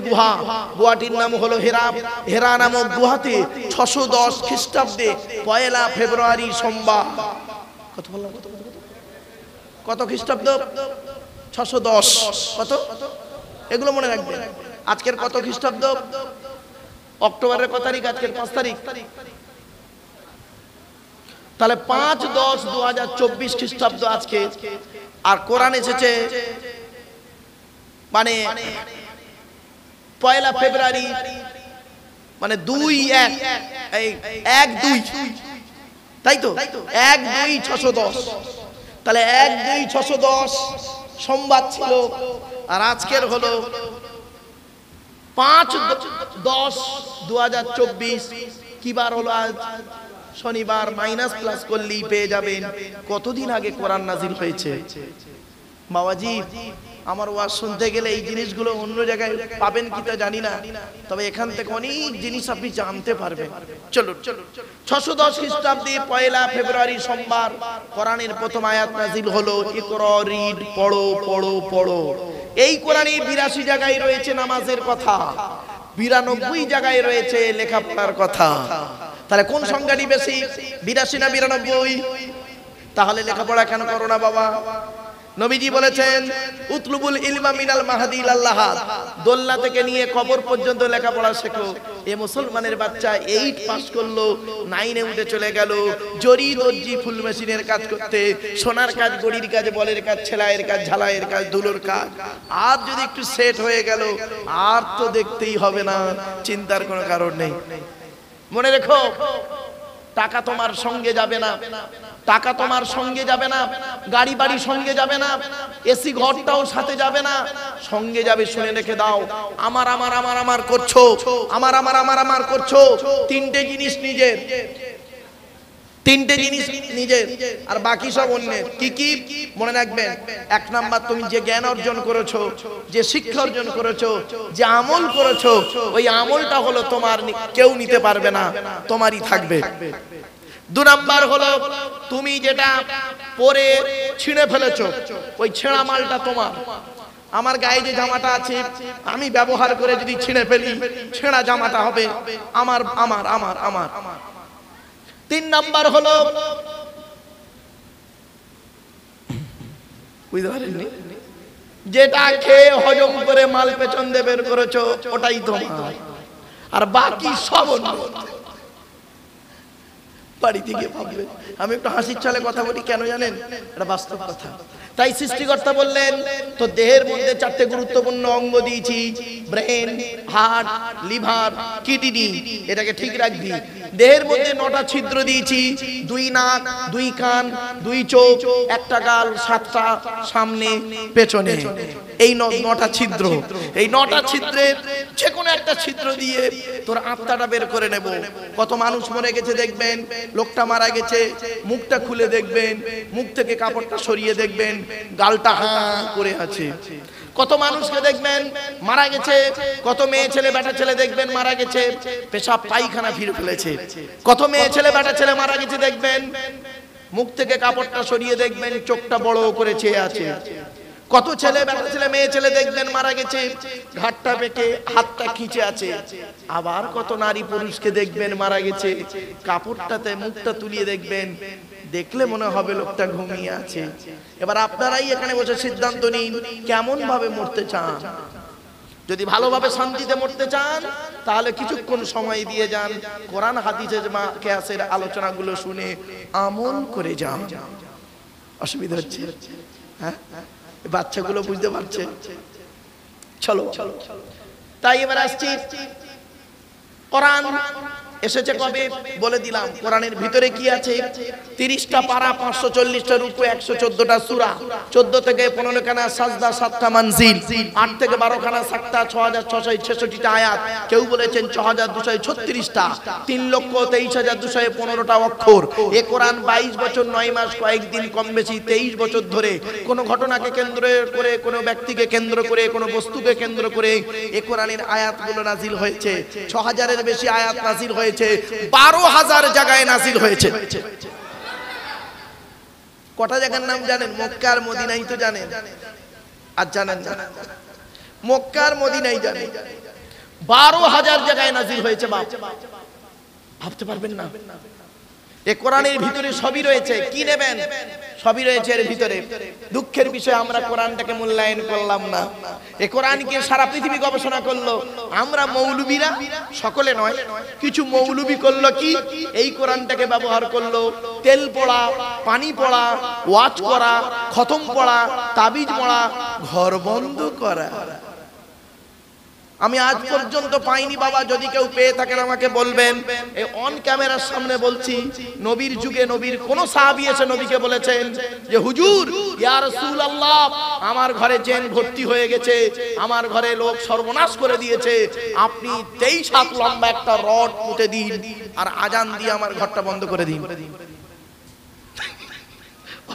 গুহাটির নাম হলো হেরা। হেরা নামক গুহাতে 610 খ্রিস্টাব্দে 1 ফেব্রুয়ারি সোমবার, কত বললাম, কত খ্রিস্টাব্দ? 610। কত? এগুলো মনে রাখবেন। আজকের কত খ্রিস্টাব্দ? অক্টোবরের কত তারিখ? আজকের 5 তারিখ। তাহলে 5-10-2024 খ্রিস্টাব্দ আজকে। আর কোরআন এসেছে মানে 1 ফেব্রুয়ারি, মানে 2-1-2, তাই তো? 1-2-610। তাহলে 1-2-610 সোমবার ছিল, আর আজকের হলো 5-10-2024। কি বার হলো আজ? শনিবার। মাইনাস প্লাস করলেই পেয়ে যাবেন কতদিন আগে কোরআন নাজিল হয়েছে। বাবাজি, আমার ওয়াজ শুনতে গেলে এই জিনিসগুলো অন্য জায়গায় পাবেন কিনা জানি না, তবে এখান থেকে অনেক জিনিস আপনি জানতে পারবেন। চলো, 610 খ্রিস্টাব্দে 1 ফেব্রুয়ারি সোমবার কোরআনের প্রথম আয়াত নাজিল হলো, ইকরা, রিড, পড়ো পড়ো পড়ো। এই কোরআনে 82 জায়গায় রয়েছে নামাজের কথা, 92 জায়গায় রয়েছে লেখাপড়ার কথা। তাহলে কোন সংখ্যাটি বেশি, 82 না 92? তাহলে লেখাপড়া কেন করো না বাবা? নবীজি বলেছেন, উতলুবুল ইলমা মিনাল মাহদি ইলাল লাহাদ, দোলনা থেকে নিয়ে কবর পর্যন্ত লেখাপড়া শেখো। এ মুসলমানের বাচ্চা 8 পাস করলো, 9-এ উঠে চলে গেল জরি দর্জি ফুল মেশিনের কাজ করতে, সোনার কাজ, গড়ির কাজ, বলের কাজ, ছেলাইয়ের কাজ, ঝালাইয়ের কাজ, দুলোর কাজ। আর যদি একটু সেট হয়ে গেল, আর তো দেখতেই হবে না, চিন্তার কোনো কারণ নেই। মনে রেখো, টাকা তোমার সঙ্গে যাবে না, টাকা তোমার সঙ্গে যাবে না, গাড়ি বাড়ি সঙ্গে যাবে না, এসি ঘরটাও সাথে যাবে না, সঙ্গে যাবে শুনে রেখে দাও আমার আমার আমার আমার করছো, আমার আমার আমার আমার করছো, তিনটে জিনিস নিজের, তিনটে জিনিস নিজের আর বাকি সব অন্যের। কি কি মনে রাখবেন? এক নাম্বার, তুমি যে জ্ঞান অর্জন করেছো, যে শিক্ষা অর্জন করেছো, যে আমল করেছো, ওই আমলটা হলো তোমার, কেউ নিতে পারবে না, তোমারই থাকবে। দু নাম্বার হলো তুমি যেটা পরে ছিঁড়ে ফেলেছো, ওই ছেঁড়া মালটা তোমার। আমার গায়ে যে জামাটা আছে আমি ব্যবহার করে যদি ছিঁড়ে ফেলি, ছেঁড়া জামাটা হবে আমার আমার আমার আমার। তিন নাম্বার হলো, বুঝতে পারেননি, যেটা খেয়ে হজম করে মাল পেছন দিয়ে বের করেছো ওটাই তোমার, আর বাকি সব অন্য। বাড়ি থেকে ভাববে, আমি একটু হাসির ছলে কথা বলি কেন জানেন? এটা বাস্তব কথা। তাই সৃষ্টিকর্তা বললেন তো দেহের মধ্যে চারটে গুরুত্বপূর্ণ অঙ্গ দিয়েছি, ব্রেন, হার্ট, লিভার, কিডনি, এটাকে ঠিক রাখবি। দেহের মধ্যে 9টা ছিদ্র দিয়েছি, 2 নাক, 2 কান, 2 চোখ, একটা গাল, 7টা সামনে পেছনে, এই 9টা ছিদ্র। এই 9টা ছিদ্রের যে কোনো একটা ছিদ্র দিয়ে তোর আত্মাটা বের করে নেব। কত মানুষ মরে গেছে দেখবেন, লোকটা মারা গেছে, মুখটা খুলে দেখবেন, মুখ থেকে কাপড়টা সরিয়ে দেখবেন, গালটা হাঁ করে আছে। কত মানুষকে দেখবেন মারা গেছে, কত মেয়ে ছেলে বেটা ছেলে দেখবেন মারা গেছে, পেশাব পায়খানা ফিরে ফেলেছে। কত মেয়ে ছেলে বেটা ছেলে মারা গেছে দেখবেন, মুখ থেকে কাপড়টা সরিয়ে দেখবেন, চোখটা বড় করে চেয়ে আছে। কত ছেলে বেটা ছেলে মেয়ে ছেলে দেখবেন মারা গেছে, ঘাটটা বেঁকে হাতটা খিচে আছে। আবার কত নারী পুরুষকে দেখবেন মারা গেছে, কাপড়টাতে মুখটা তুলিয়ে দেখবেন, দেখলে মনে হবে লোকটা ঘুমিয়ে আছে। এবার আপনারাই এখানে বসে সিদ্ধান্ত নিন কেমন ভাবে মরতে চান। যদি ভালোভাবে শান্তিতে মরতে চান তাহলে কিছুক্ষণ সময় দিয়ে যান, কোরআন হাদিসের কিয়াসের আলোচনাগুলো শুনে আমল করে যান। অসুবিধা হচ্ছে? হ্যাঁ, বাচ্চাগুলো বুঝতে পারছে? চলো। তাই এবার আসছি, কোরআন এসেছে কবে বলে দিলাম। কোরআনের ভিতরে কি আছে? 30টা পারা, 540টা রুকু, 114টা সূরা, 14 থেকে 15 খানা সাজদা, 7টা মানজিল, 8 থেকে 12 খানা সাক্তা, 6666টা আয়াত, কেউ বলেছেন 6236টা, 3,23,215টা অক্ষর। এই কোরআন 22 বছর 9 মাস কয়েকদিন কম বেশি 23 বছর ধরে কোন ঘটনাকে কেন্দ্র করে, কোন ব্যক্তিকে কেন্দ্র করে, কোন বস্তুকে কেন্দ্র করে এই কোরআনের আয়াতগুলো নাজিল হয়েছে। 6000-এর বেশি আয়াত নাজিল হয়েছে, 12,000 জায়গায় নাজিল হয়েছে। কটা জায়গার নাম জানেন? মক্কা আর মদিনাই তো জানেন, আর জানেন না? মক্কা আর মদিনাই জানেন, 12,000 জায়গায় নাজিল হয়েছে। ভাবতে পারবেন না? এই কোরআনের ভিতরে সবই রয়েছে। কি নেবেন? সবই রয়েছে এর ভিতরে। দুঃখের বিষয় আমরা কোরআনটাকে মূল্যায়ন করলাম না। এই কোরআনকে সারা পৃথিবী গবেষণা করলো, আমরা মৌলবীরা, সকলে নয়, কিছু মৌলবী করলো কি, এই কোরআনটাকে ব্যবহার করলো তেল পড়া, পানি পড়া, ওয়াজ করা, খতম পড়া, তাবিজ পড়া, ঘর বন্ধ করা। আমি আজ পর্যন্ত পাইনি বাবা, যদি কেউ পেয়ে থাকেন আমাকে বলবেন। এই অন ক্যামেরার সামনে বলছি, নবীর যুগে নবীর কোন সাহাবী এসে নবীকে বলেছেন যে হুজুর, ইয়া রাসূলুল্লাহ, আমার ঘরে জিন ভর্তি হয়ে গেছে, আমার ঘরে লোক সর্বনাশ করে দিয়েছে, আপনি 23 হাত লম্বা একটা রড পুঁতে দিন আর আজান দিয়ে আমার ঘরটা বন্ধ করে দিন।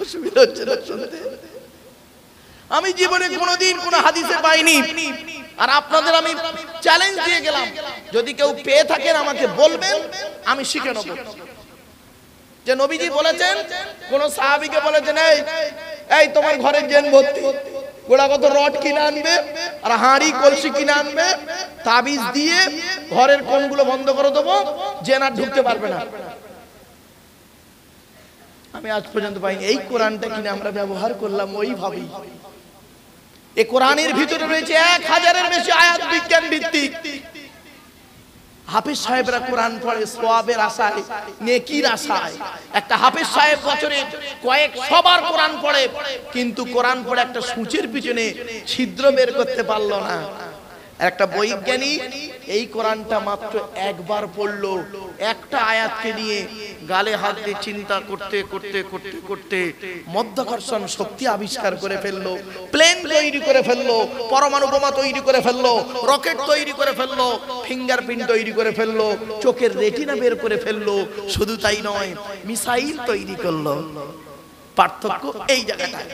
অসুবিধা হচ্ছে না শুনতে? আমি জীবনে কোনোদিন কোনো হাদিসে পাইনি, আর আপনাদের আমি চ্যালেঞ্জ দিয়ে গেলাম, যদি কেউ পেয়ে থাকেন আমাকে বলবেন, আমি শিখে নেব যে নবীজি বলেছেন, কোন সাহাবীকে বলেছেন এই তোমার ঘরে জিন ভর্তি, গোড়াগত রড কিনে আনবে আর হাঁড়ি কলসি কিনে আনবে, তাবিজ দিয়ে ঘরের কোণগুলো বন্ধ করে দেবো, জিন আর ঢুকতে পারবে না। আমি আজ পর্যন্ত পাইনি। এই কোরআনটা কিনে আমরা ব্যবহার করলাম ওইভাবেই। এই কোরআনের ভিতরে রয়েছে 1000-এর বেশি আয়াত বিজ্ঞান ভিত্তিক। হাফেজ সাহেবরা কোরআন পড়ে সওয়াবের আশায়, নেকির আশায়। একটা হাফেজ সাহেব বছরে কয়েক সবার কোরআন পড়ে, কিন্তু কোরআন পড়ে একটা সূচের পিছনে ছিদ্র বের করতে পারলো না। একটা বৈজ্ঞানিক এই কোরআনটা মাত্র একবার পড়লো, একটা আয়াতকে নিয়ে গালে হাত দিয়ে চিন্তা করতে করতে করতে করতে মধ্যাকর্ষণ শক্তি আবিষ্কার করে ফেললো, প্লেন তৈরি করে ফেললো, পরমাণু বোমা তৈরি করে ফেললো, রকেট তৈরি করে ফেললো, ফিঙ্গারপ্রিন্ট তৈরি করে ফেললো, চোখের রেটিনা বের করে ফেললো। শুধু তাই নয়, মিসাইল তৈরি করলো। পার্থক্য এই জায়গাটায়।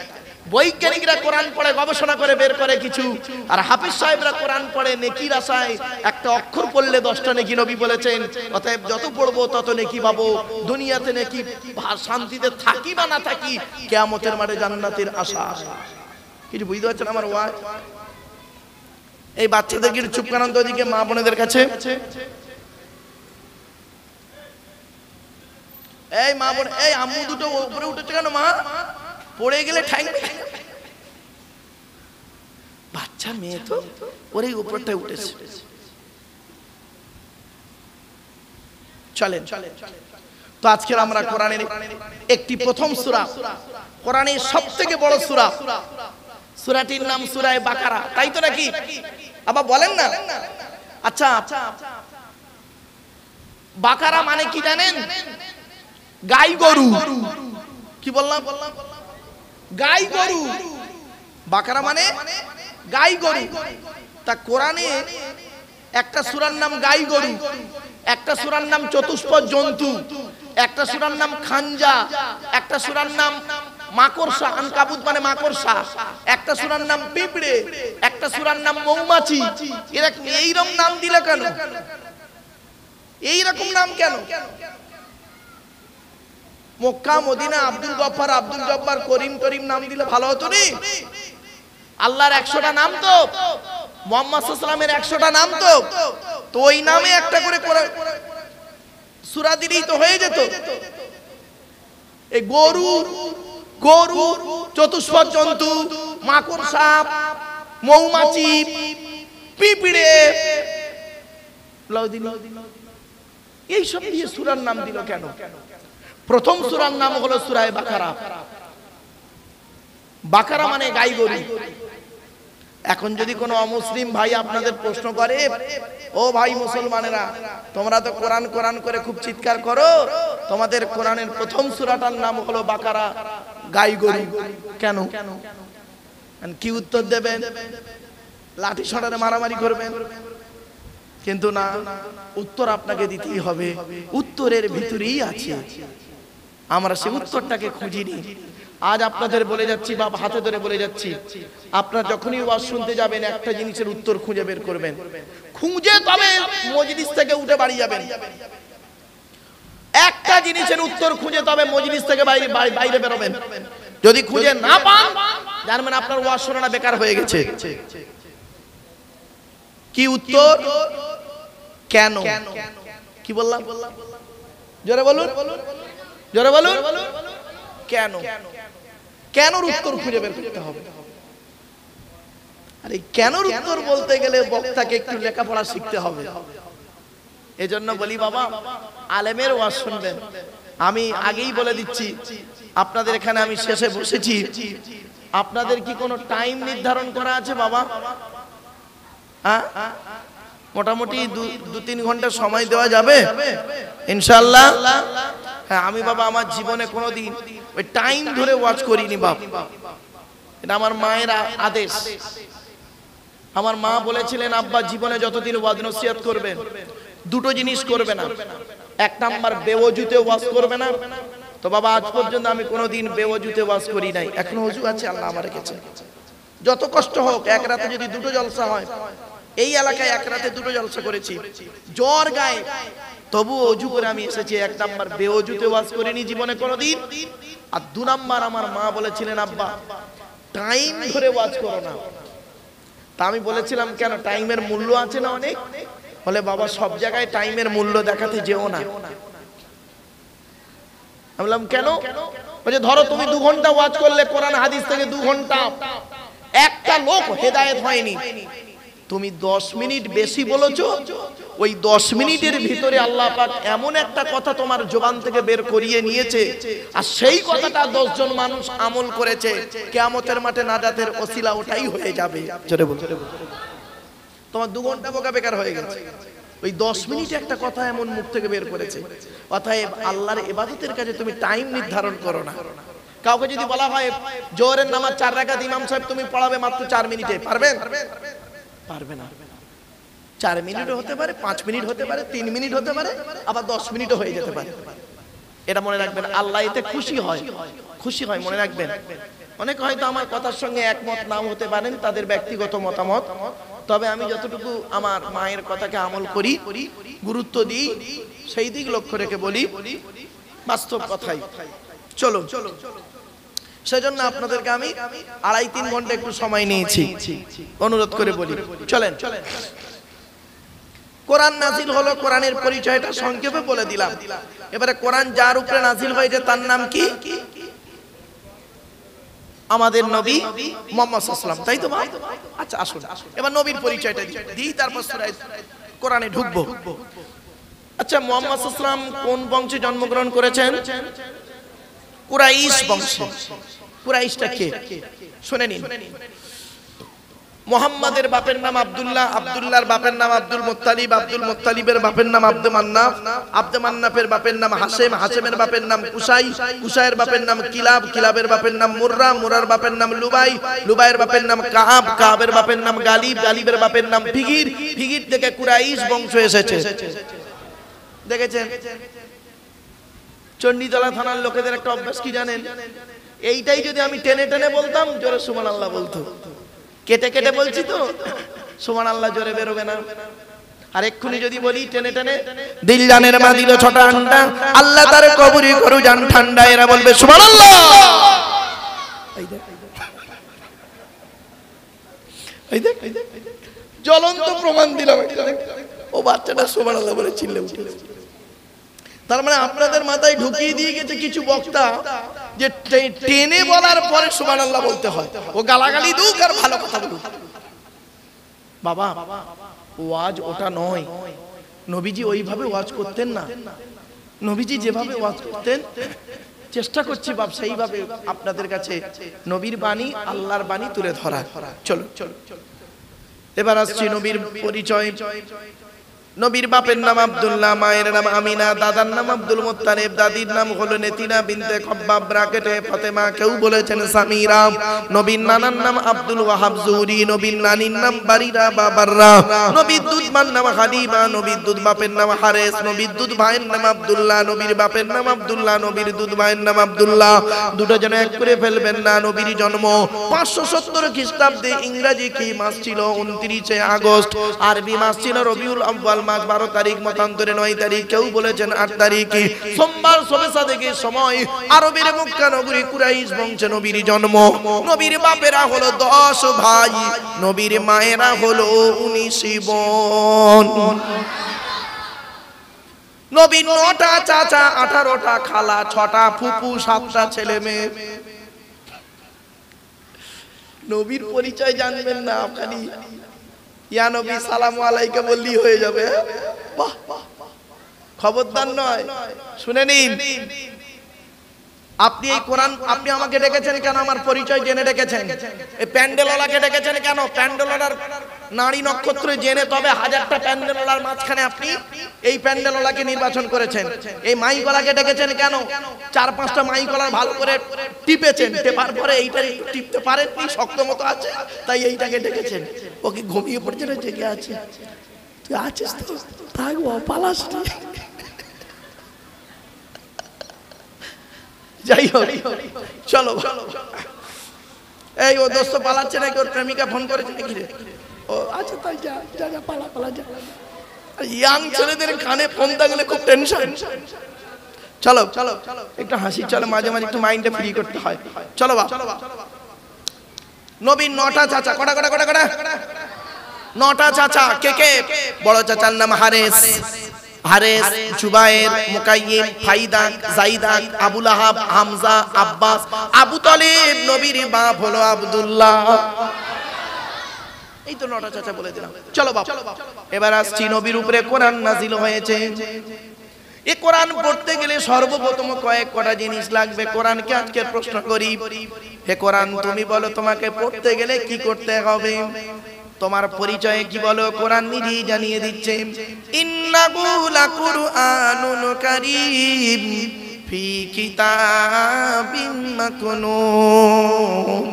বৈজ্ঞানিকরা কোরআন পড়ে গবেষণা করে বের করে কিছু, আর হাফিজ সাহেবরা কোরআন পড়ে নেকির আশায়। একটা অক্ষর পড়লে 10টা নেকি নবী বলেছেন, অতএব যত পড়বো তত নেকি পাবো। দুনিয়াতে নেকি শান্তিতে থাকি বা না থাকি, কিয়ামতের মাঠে জান্নাতের আশা। কিছু বুঝতে পারছেন আমার ওয়াজ? এই বাচ্চাদের কিছু চুপ করান তো ওদিকে মা বোনেদের কাছে। এই মা বোন, এই আম্মু দুটো উপরে উঠেছে কেন মা? পড়ে গেলে ঠ্যাং। বাচ্চা মেয়ে তো ওরে উপরটায় উঠেছে। চলেন, তো আজকে আমরা কোরআনের একটি প্রথম সূরা, কোরআনের সবথেকে বড় সূরা, সূরাটির নাম সূরা বাকারা, তাই তো নাকি? আবার বলেন না? আচ্ছা, বাকারা মানে কি জানেন? গাই গরু। কি বললাম? গাই গরু। বাকারা মানে গাই গরু। তা কোরআনে একটা সূরার নাম গাই গরু, একটা সূরার নাম চতুষ্পদ জন্তু, একটা সূরার নাম খানজা, একটা সূরার নাম মাকড়সা, আনকাবুত মানে মাকড়সা, একটা সূরার নাম পিঁপড়ে, একটা সূরার নাম মৌমাছি। এরকম এইরকম নাম দিলে কেন? এইরকম নাম কেন? মক্কা মদিনা আব্দুল গফফার, আব্দুল জব্বার, করিম করিম নাম দিলে ভালো হতো নি? আল্লাহর 100টা নাম তো, মুহাম্মদ সাল্লাল্লাহু আলাইহি ওয়াসাল্লামের 100টা নাম তো, তো ওই নামে একটা করে সূরা দিলেই তো হয়ে যেত। এই গরু, গরু, চতুষ্পদ জন্তু, মাকড়সা, মৌমাছি, পিঁপড়ে, এই সব দিয়ে সূরার নাম দিল কেন? প্রথম সূরার নাম হলো সূরা বাকারা। বাকারা মানে গাই গরু। এখন যদি কোনো অমুসলিম ভাই আপনাদের প্রশ্ন করে, ও ভাই মুসলমানেরা, তোমরা তো কোরআন কোরআন করে খুব চিৎকার করো, তোমাদের কোরআনের প্রথম সূরাটার নাম হলো বাকারা, গাই গরু কেন? কি উত্তর দেবেন? লাঠি সরারে মারামারি করবেন? কিন্তু না, উত্তর আপনাকে দিতেই হবে। উত্তরের ভিতরেই আছে, আমরা সেই উত্তরটাকে খুঁজিনি। আজ আপনাদের বলে যাচ্ছি, বাপ হাতে ধরে বলে যাচ্ছি, আপনারা যখনই ওয়াজ শুনতে যাবেন একটা জিনিসের উত্তর খুঁজে বের করবেন। খুঁজে তবে মজলিস থেকে উঠে বাড়ি যাবেন। একটা জিনিসের উত্তর খুঁজে তবে মজলিস থেকে বাইরে বেরোবেন। যদি খুঁজে না পান, জানবেন আপনার ওয়াজ শোনা বেকার হয়ে গেছে। কি উত্তর? কেন? কি বললাম? জোরে বলুন, জোরে বলুন। কেন? কেনর উত্তর খুঁজে বের করতে হবে। আর এই কেনর উত্তর বলতে গেলে বক্তাকে একটু লেখাপড়া শিখতে হবে। এজন্য বলি বাবা, আলেমের ওয়াজ শুনবেন। আমি আগেই বলে দিচ্ছি, আপনাদের এখানে আমি শেষে বসেছি, আপনাদের কি কোনো টাইম নির্ধারণ করা আছে বাবা? হ্যাঁ, মোটামুটি 2-3 ঘন্টা সময় দেওয়া যাবে ইনশাআল্লাহ? হ্যাঁ, আমি বাবা আমার জীবনে কোনোদিন ওই টাইম ধরে ওয়াজ করিনি বাপ। এটা আমার মায়ের আদেশ। আমার মা বলেছিলেন, আব্বা জীবনে যতদিন ওয়াজ নসিহত করবেন, দুটো জিনিস করবে না। এক নাম্বার, বেওজুতে ওয়াজ করবে না। তো বাবা আজ পর্যন্ত আমি কোনোদিন বেওজুতে ওয়াজ করি নাই। এখনো ওযু আছে, আল্লাহ আমার রেখেছে। যত কষ্ট হোক, এক রাতে যদি দুটো জলসা হয়, এই এলাকায় এক রাতে দুটো জলসা করেছি, জ্বর গায়ে, তবু ওযু করে আমি এসেছি। এক নাম্বার, বেওজুতে ওয়াজ করিনি জীবনে কোনোদিন। আর 2 নাম্বার, আমার মা বলেছিলেন, আব্বা টাইম ধরে ওয়াজ করো না। তা আমি বলেছিলাম, কেন, টাইমের মূল্য আছে না অনেক? বলে, বাবা সব জায়গায় টাইমের মূল্য দেখাতে যেও না। আমি বললাম, কেন? বলে, ধরো তুমি 2 ঘন্টা ওয়াজ করলে, কোরআন হাদিস থেকে 2 ঘন্টা, একটা লোক হেদায়েত হয়নি। তুমি 10 মিনিট বেশি বলেছো, ওই 10 মিনিটের ভিতরে আল্লাহ পাক এমন একটা কথা তোমার জবান থেকে বের করিয়ে নিয়েছে, আর সেই কথাটা 10 জন মানুষ আমল করেছে, কিয়ামতের মাঠে নাজাতের ওসিলা ওটাই হয়ে যাবে। জোরে বল। তোমার 2 ঘন্টা বোকা বেকার হয়ে গেছে। ওই 10 মিনিট একটা কথা এমন মুখ থেকে বের করেছে। অতএব আল্লাহর ইবাদতের কাছে তুমি টাইম নির্ধারণ করো না। কাউকে যদি বলা হয় জোহরের নামাজ 4 রাকাত ইমাম সাহেব তুমি পড়াবে মাত্র 4 মিনিটে, পারবেন? পারবে না। 4 মিনিটও হতে পারে, 5 মিনিট হতে পারে, 3 মিনিট হতে পারে, আবার 10 মিনিটও হয়ে যেতে পারে। এটা মনে রাখবেন, আল্লাহ এতে খুশি হয়, খুশি হয়, মনে রাখবেন। অনেকে হয়তো আমার কথার সঙ্গে একমত নাও হতে পারেন, তাদের ব্যক্তিগত মতামত। তবে আমি যতটুকু আমার মায়ের কথাকে আমল করি, গুরুত্ব দিই, সেই দিক লক্ষ্য রেখে বলি বাস্তব কথাই। চলো, সেজন্য আপনাদেরকে আমি 2.5-3 ঘন্টা একটু সময় নিয়েছি, অনুরোধ করে বলি। চলেন, কোরআন নাজিল হলো, কোরআনের পরিচয়টা সংক্ষেপে বলে দিলাম। এবারে কোরআন যার উপরে নাজিল হয়েছে তার নাম কি? আমাদের নবী মুহাম্মদ সাল্লাল্লাহু আলাইহি ওয়াসাল্লাম, তাই তো ভাই? আচ্ছা আসুন এবার নবীর পরিচয়টা দিই, তারপর সূরা কোরআনে ঢুকবো। আচ্ছা, মুহাম্মদ সাল্লাল্লাহু আলাইহি ওয়াসাল্লাম কোন বংশে জন্মগ্রহণ করেছেন? কুরাইশ বংশে। কুরাইশটা কে শুনে নিন। মুহাম্মাদের বাপের নাম আব্দুল্লাহ, আব্দুল্লাহর বাপের নাম আব্দুল মুত্তালিব, আব্দুল মুত্তালিবের বাপের নাম আব্দুল মান্নাফ, আব্দুল মান্নাফের বাপের নাম হাশেম, হাশেমের বাপের নাম কুসাই, কুসাইয়ের বাপের নাম কিলাব, কিলাবের বাপের নাম মুররা, মুরার বাপের নাম লুবাই, লুবাইয়ের বাপের নাম কাব, কাবের বাপের নাম গালিব, গালিবের বাপের নাম ফিগির, ফিগির থেকে কুরাইশ বংশ এসেছে। দেখেছেন চণ্ডীতলা থানার লোকেদের একটা অভ্যাস কি জানেন? এইটাই যদি আমি টেনে টেনে বলতাম জোরে সুবহানাল্লাহ বলতো। কেটে কেটে বলছি তো সুবহানাল্লাহ জোরে বেরোবে না। আর এক্ষুনি যদি বলি টেনে টেনে, দিল জানের মা দিল ছটা আন্ডা, আল্লাহ তার কবরি করু জান ঠান্ডা, এরা বলবে সুবহানাল্লাহ। এই দেখ জ্বলন্ত প্রমাণ দিলাম। ও বাচ্চাটা সুবহানাল্লাহ বলে চিল্লে উঠে। তার মানে আপনাদের মাথায় ঢুকিয়ে দিয়ে গেছে কিছু বক্তা যে টেনে বলার পরে সুবহানাল্লাহ বলতে হয়। ও গালাগালি দুক আর ভালো কথা বলুক। বাবা ওয়াজ ওটা নয়। নবীজি ওইভাবে ওয়াজ করতেন না। নবীজি যেভাবে ওয়াজ করতেন, চেষ্টা করছি বাপ সেইভাবে আপনাদের কাছে নবীর বাণী, আল্লাহর বাণী তুলে ধরা। চলো এবার আসছি নবীর পরিচয়। নবীর বাপের নাম আব্দুল্লাহ, মায়ের নাম আমিনা, দাদার নাম আব্দুল মুত্তালিব, দাদির নাম হলো নেতিনা বিনতে খব্বাব ব্রাকেটে ফাতেমা, কেউ বলেছেন সামিরা। নবীর নানার নাম আব্দুল ওয়াহাব জুহরি, নবীর নানির নাম বারিরা বা বাররা, নবীর দুধ মার নাম হালিমা, নবীর দুধ বাপের নাম হারেস, নবীর দুধ ভাইয়ের নাম আব্দুল্লাহ, নবীর বাপের নাম আব্দুল্লাহ, নবীর দুধ ভাইয়ের নাম আব্দুল্লাহ। দুটো যেন এক করে ফেলবেন না। নবীর জন্ম 570 খ্রিস্টাব্দে। ইংরেজি কি মাস ছিল? 29 আগস্ট। আরবি মাস ছিল রবিউল আউয়াল মাস 12 তারিখ, মতান্তরে 9 তারিখ, কেউ বলেছেন 8 তারিখ। সোমবার শবে সাদেকের সময় আরবের মক্কা নগরী কুরাইশ বংশে নবীর জন্ম। নবীর বাপেরা হলো 10 ভাই, নবীর মায়েরা হলো 19 বোন। নবীর 9টা চাচা, 18টা খালা, 6টা ফুপু, 7টা ছেলে মেয়ে। নবীর পরিচয় জানবেন না আপনি, ইয়া নবী সালামু আলাইকা বললি হয়ে যাবে। বাহ, খবরদার নয়, শুনে নিন। আপনি এই কোরআন, আপনি আমাকে ডেকেছেন কেন? আমার পরিচয় জেনে ডেকেছেন। এই প্যান্ডেলওয়ালাকে ডেকেছেন কেন? প্যান্ডেলওয়ালার নারী নক্ষত্র জেনে তবে 1000টা প্যান্ডেলওয়ালার মাঝখানে আপনি এই প্যান্ডেলওয়ালাকে নির্বাচন করেছেন। এই মাইকওয়ালাকে ডেকেছেন কেন? 4-5টা মাইকওয়ালার ভালো করে টিপেছেন, টেপার পরে এইটা টিপতে পারেননি, শক্ত মতো আছে, তাই এইটাকে ডেকেছেন। ওকে ঘুমিয়ে পড়ছে না জেগে আছে? তুই আছিস তো থাকবো, পালাস না। যাই হোক, চলো। এই ও দোস্ত পালাচ্ছে নাকি? ওর প্রেমিকা ফোন করেছে নাকি রে? ও আচ্ছা তাই যা যা যা, পালা পালা যা। ইয়াং ছেলেদের কানে ফোন থাকলে খুব টেনশন। চলো চলো একটু হাসি, চলো মাঝে মাঝে একটু মাইন্ডটা ফ্রি করতে হয়। চলো বাবা। নবীর 9টা চাচা। কটা কটা কটা কটা? 9টা চাচা। কে কে? বড় চাচার নাম হারেস, হারেস, জুবায়ের, মুকাইয়িম, ফাইদা, জাইদা, আবু লাহাব, হামজা, আব্বাস, আবু তালিব। নবীর বাপ হলো আব্দুল্লাহ। এই তো 9টা চাচা বলে দিলাম। চলো বাপ, এবার আসছি নবীর উপরে কোরআন নাজিল হয়েছে। এই কোরআন পড়তে গেলে সর্বপ্রথম কয়েকটা জিনিস লাগবে। কোরআনকে আজকে প্রশ্ন করি, হে কোরআন তুমি বলো তোমাকে পড়তে গেলে কি করতে হবে? তোমার পরিচয় কি বলো? কোরআন নিজেই জানিয়ে দিচ্ছে, ইন্নাহু লাকুরআনুন কারীম ফি কিতাবিম মাকনুন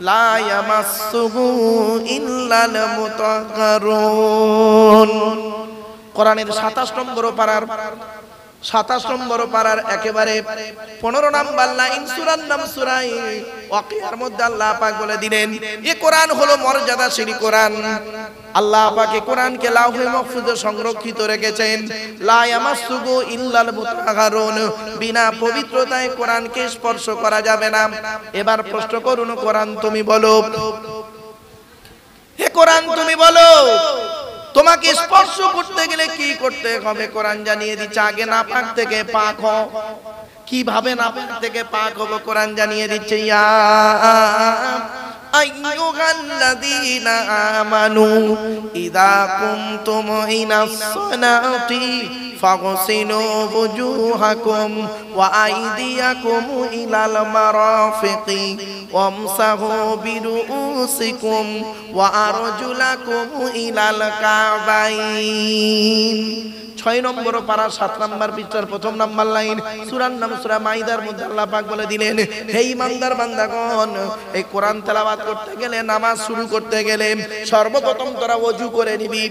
লা ইয়ামাসসুহু ইল্লাল মুতাহহারুন। কোরআনের 27 নম্বর পারার একেবারে 15 নম্বর লাইন, সূরার নাম সূরা ওয়াকিয়ার মধ্যে আল্লাহ পাক বলে দিলেন, এই কোরআন হলো মর্যাদাশীল কোরআন। আল্লাহ পাক এই কোরআনকে লাউহে মাহফুজে সংরক্ষিত রেখেছেন। লা ইয়ামাসসুহু ইল্লাল মুতাহহারুন, বিনা পবিত্রতায় কোরআনকে স্পর্শ করা যাবে না। এবার প্রশ্ন করুন, কোরআন তুমি বলো, হে কোরআন তুমি বলো, তোমাকে স্পর্শ করতে গেলে কি করতে হবে? কোরআন জানিয়ে দিচ্ছে, আগে নাপাক থেকে পাক হও। কিভাবে নাপাক থেকে পাক হব? কোরআন জানিয়ে দিচ্ছে, ইয়া আইয়ুহাল্লাযীনা আমানু ইযা কুমতুম ইলাস সালাতি ফাগসিলু ওয়ুজুহাকুম ওয়া আইদিয়াকুম ইলাল মারাফিকি ওয়ামসাহু বিরুউসিকুম ওয়া আরজুলাকুম ইলাল কাবাইন। 6 নম্বর পারা 7 নম্বর পৃষ্ঠার 1 নম্বর লাইন, সূরার নাম সূরা মাইদার মধ্যে আল্লাহ পাক বলে দিলেন, হে ঈমানদার বান্দাগণ, এই কোরআন তেলাওয়াত করতে গেলে, নামাজ শুরু করতে গেলে সর্বপ্রথম তোরা ওযু করে নিবি।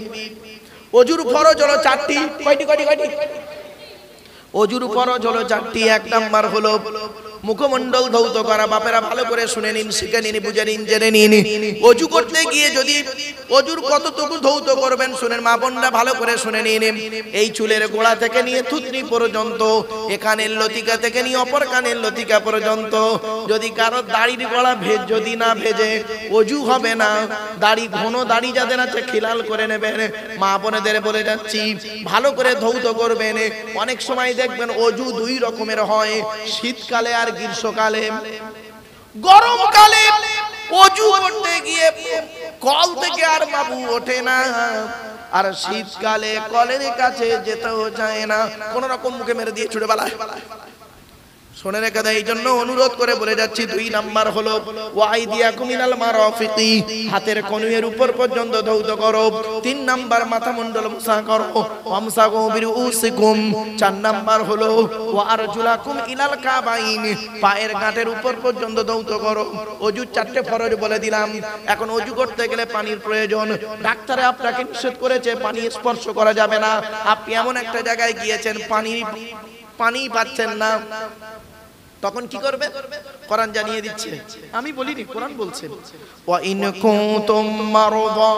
ওযুর ফরজ হলো 4টি। কয়টি? ওযুর ফরজ হলো 4টি। 1 নাম্বার হলো মুখমণ্ডল ধৌত করা। বাপেরা ভালো করে শুনে নিন, শিখে নিন, বুঝে নিন, জেনে নিন। ওযু করতে গিয়ে যদি ওযুর কতটুকু ধৌত করবেন শুনেন, মা বোনরা ভালো করে শুনে নিন। এই চুলের গোড়া থেকে নিয়ে থুতনি পর্যন্ত, এখানের লতিকা থেকে নিয়ে অপর কানের লতিকা পর্যন্ত। যদি কারো দাড়ির গোড়া যদি না ভেজে ওযু হবে না। দাড়ি, ঘন দাড়ি যাদের আছে খিলাল করে নেবেন। মা বোনেদের বলে যাচ্ছি, ভালো করে ধৌত করবেন। অনেক সময় দেখবেন ওযু 2 রকমের হয়, শীতকালে আর গ্রীষ্মকালে। গরমকালে ওযু করতে গিয়ে কল থেকে আর বাবু ওঠে না, আর শীতকালে কলের কাছে যেতেও চায় না, কোন রকম মুখে মেরে দিয়ে ছুটে পালায়। শুনে রেখে দেয়, এই জন্য অনুরোধ করে বলে যাচ্ছি, 2 নাম্বার হলো ওয়াইদিয়াকুম ইলাল মারাফিকি, হাতের কনুইয়ের উপর পর্যন্ত ধৌত করো। 3 নাম্বার মাথা মণ্ডল মুসা করো, ওয়ামসাহু বিরুউসিকুম। 4 নাম্বার হলো ওয়ারজুলাকুম ইলাল কাবাইন, পায়ের গাঁটের উপর পর্যন্ত ধৌত করো। ওযু 4টে ফরজ বলে দিলাম। এখন ওযু করতে গেলে পানির প্রয়োজন। ডাক্তারে আপনাকে নিষেধ করেছে পানি স্পর্শ করা যাবে না। আপনি এমন একটা জায়গায় গিয়েছেন, পানি পাচ্ছেন না, তখন কি করবে? কোরআন জানিয়ে দিচ্ছে, আমি বলিনি, কোরআন বলছে, ওয়া ইন কুনতুম মারদা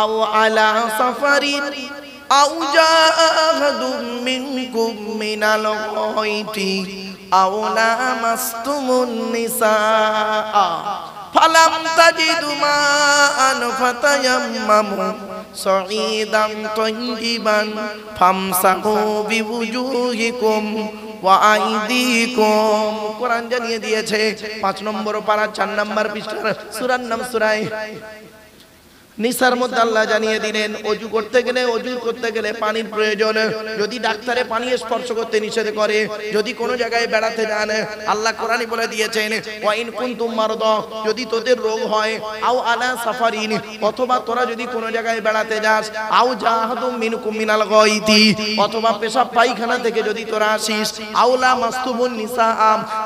আও আলা সাফারিন আও জাআ আহাদুম মিনকুম মিনাল গায়তি আও লামাসতুমুন নিসা ফালাম তাজিদু মা'আন ফাতায়াম্মামু সাঈদান তাইয়িবান ফামসাহু বিওয়ুজুহিকুম ওয়া আইদিকুম। কোরআন জানিয়ে দিয়েছে 5 নম্বর পারা 4 নম্বর পৃষ্ঠার সূরার নাম সূরা নিসার মধ্যে আল্লাহ জানিয়ে দিলেন, ওযু করতে গেলে পানির প্রয়োজন। যদি ডাক্তারে পানি স্পর্শ করতে নিষেধ করে, যদি কোনো জায়গায় বেড়াতে যান, আল্লাহ কোরআনে বলে দিয়েছেন, ওয়া ইন কুনতুম মারদা, যদি তোদের রোগ হয়, আও আলা সাফারিন, অথবা তোরা যদি কোনো জায়গায় বেড়াতে যাস, আও জাহাদুম মিনকুম মিনাল গায়তি, অথবা পেশাব পায়খানা থেকে যদি তোরা আসিস, আওলা মাসতুমুন নিসা,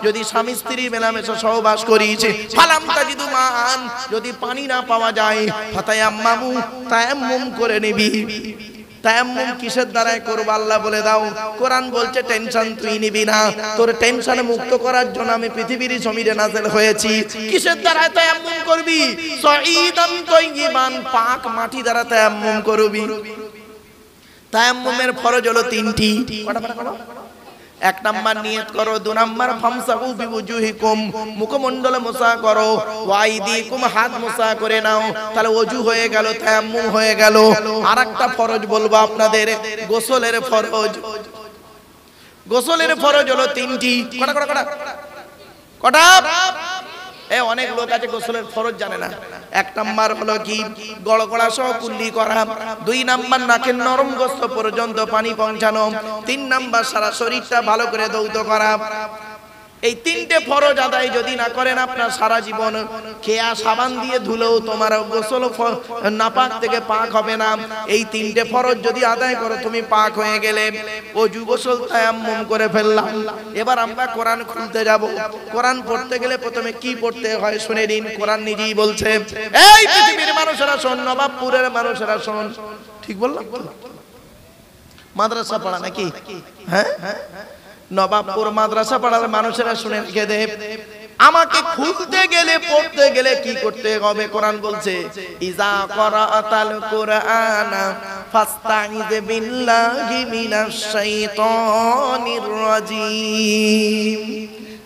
যদি স্বামী স্ত্রী মেলামেশা সহবাস করিস, ফালাম তাজিদু মান, যদি পানি না পাওয়া যায়, ফাতায়াম্মামু, তায়াম্মুম করে নিবি। তায়াম্মুম কিসের দ্বারাই করব আল্লাহ বলে দাও। কোরআন বলছে টেনশন তুই নিবি না, তোর টেনশন মুক্ত করার জন্য আমি পৃথিবীর জমিনে নাযিল হয়েছি। কিসের দ্বারা তায়াম্মুম করবি? সাঈদান তাইয়িবান, পাক মাটি দ্বারা তায়াম্মুম করবি। তায়াম্মুমের ফরজ হলো 3টি। কটা? 1 নাম্বার নিয়ত করো, 2 নাম্বার ফামসাহু বিওয়ুজুহিকুম, মুখমণ্ডলে মুসা করো, ওয়াইদিকুম, হাত মুসা করে নাও। তাহলে ওযু হয়ে গেল, তায়াম্মুম হয়ে গেল। আরেকটা ফরজ বলবো আপনাদের, গোসলের ফরজ। গোসলের ফরজ হলো 3টি। কটা? অনেক লোক আছে গোসলের ফরজ জানে না। 1 নাম্বার হলো কি? গড়গড়া সহ কুল্লি করা। 2 নাম্বার নাকের নরম গোস্ত পর্যন্ত পানি পৌঁছানো। 3 নাম্বার সারা শরীরটা ভালো করে ধৌত করা। এই তিনটে ফরজ আদায় যদি না করেন আপনার সারা জীবন খেয়া সাবান দিয়ে ধুলেও তোমার গোসল নাপাক থেকে পাক হবে না। এই তিনটে ফরজ যদি আদায় করো তুমি পাক হয়ে গেলে, ওযু গোসল তায়াম্মুম করে ফেললাম। এবার আমরা কোরআন খুলতে যাব। কোরআন পড়তে গেলে প্রথমে কি পড়তে হয় শুনে নিন। কোরআন নিজেই বলছে, এই পৃথিবীর মানুষেরা শোন, নবাবপুরের মানুষেরা শোন। ঠিক বললাম? মাদ্রাসা পড়া নাকি? হ্যাঁ, নবাবপুর মাদ্রাসা পড়ার মানুষেরা শুনে রেখে দে। আমাকে খুলতে গেলে পড়তে গেলে কি করতে হবে? কোরআন বলছে, ইজা করাআতাল কুরআনা ফাস্তাইয বিল্লাহি মিনাশ শাইতানির রাজিম।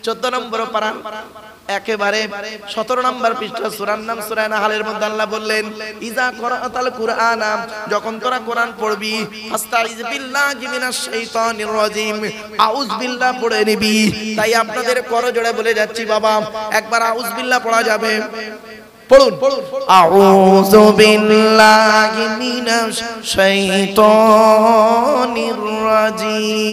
14 নম্বর পারা একেবারে 17 নম্বর পৃষ্ঠা, সূরার নাম সূরা নাহলের মধ্যে আল্লাহ বললেন, ইজা করাআতাল কুরআনা, যখন তোরা কোরআন পড়বি, ফাস্তাইয বিল্লাহি মিনাশ শাইতানির রাজিম, আউয বিল্লাহ পড়ে নিবি। তাই আপনাদের করজোড়ে বলে যাচ্ছি বাবা, একবার আউয বিল্লাহ পড়া যাবে? পড়ুন, আউযু বিল্লাহি মিনাশ শাইতানির রাজিম।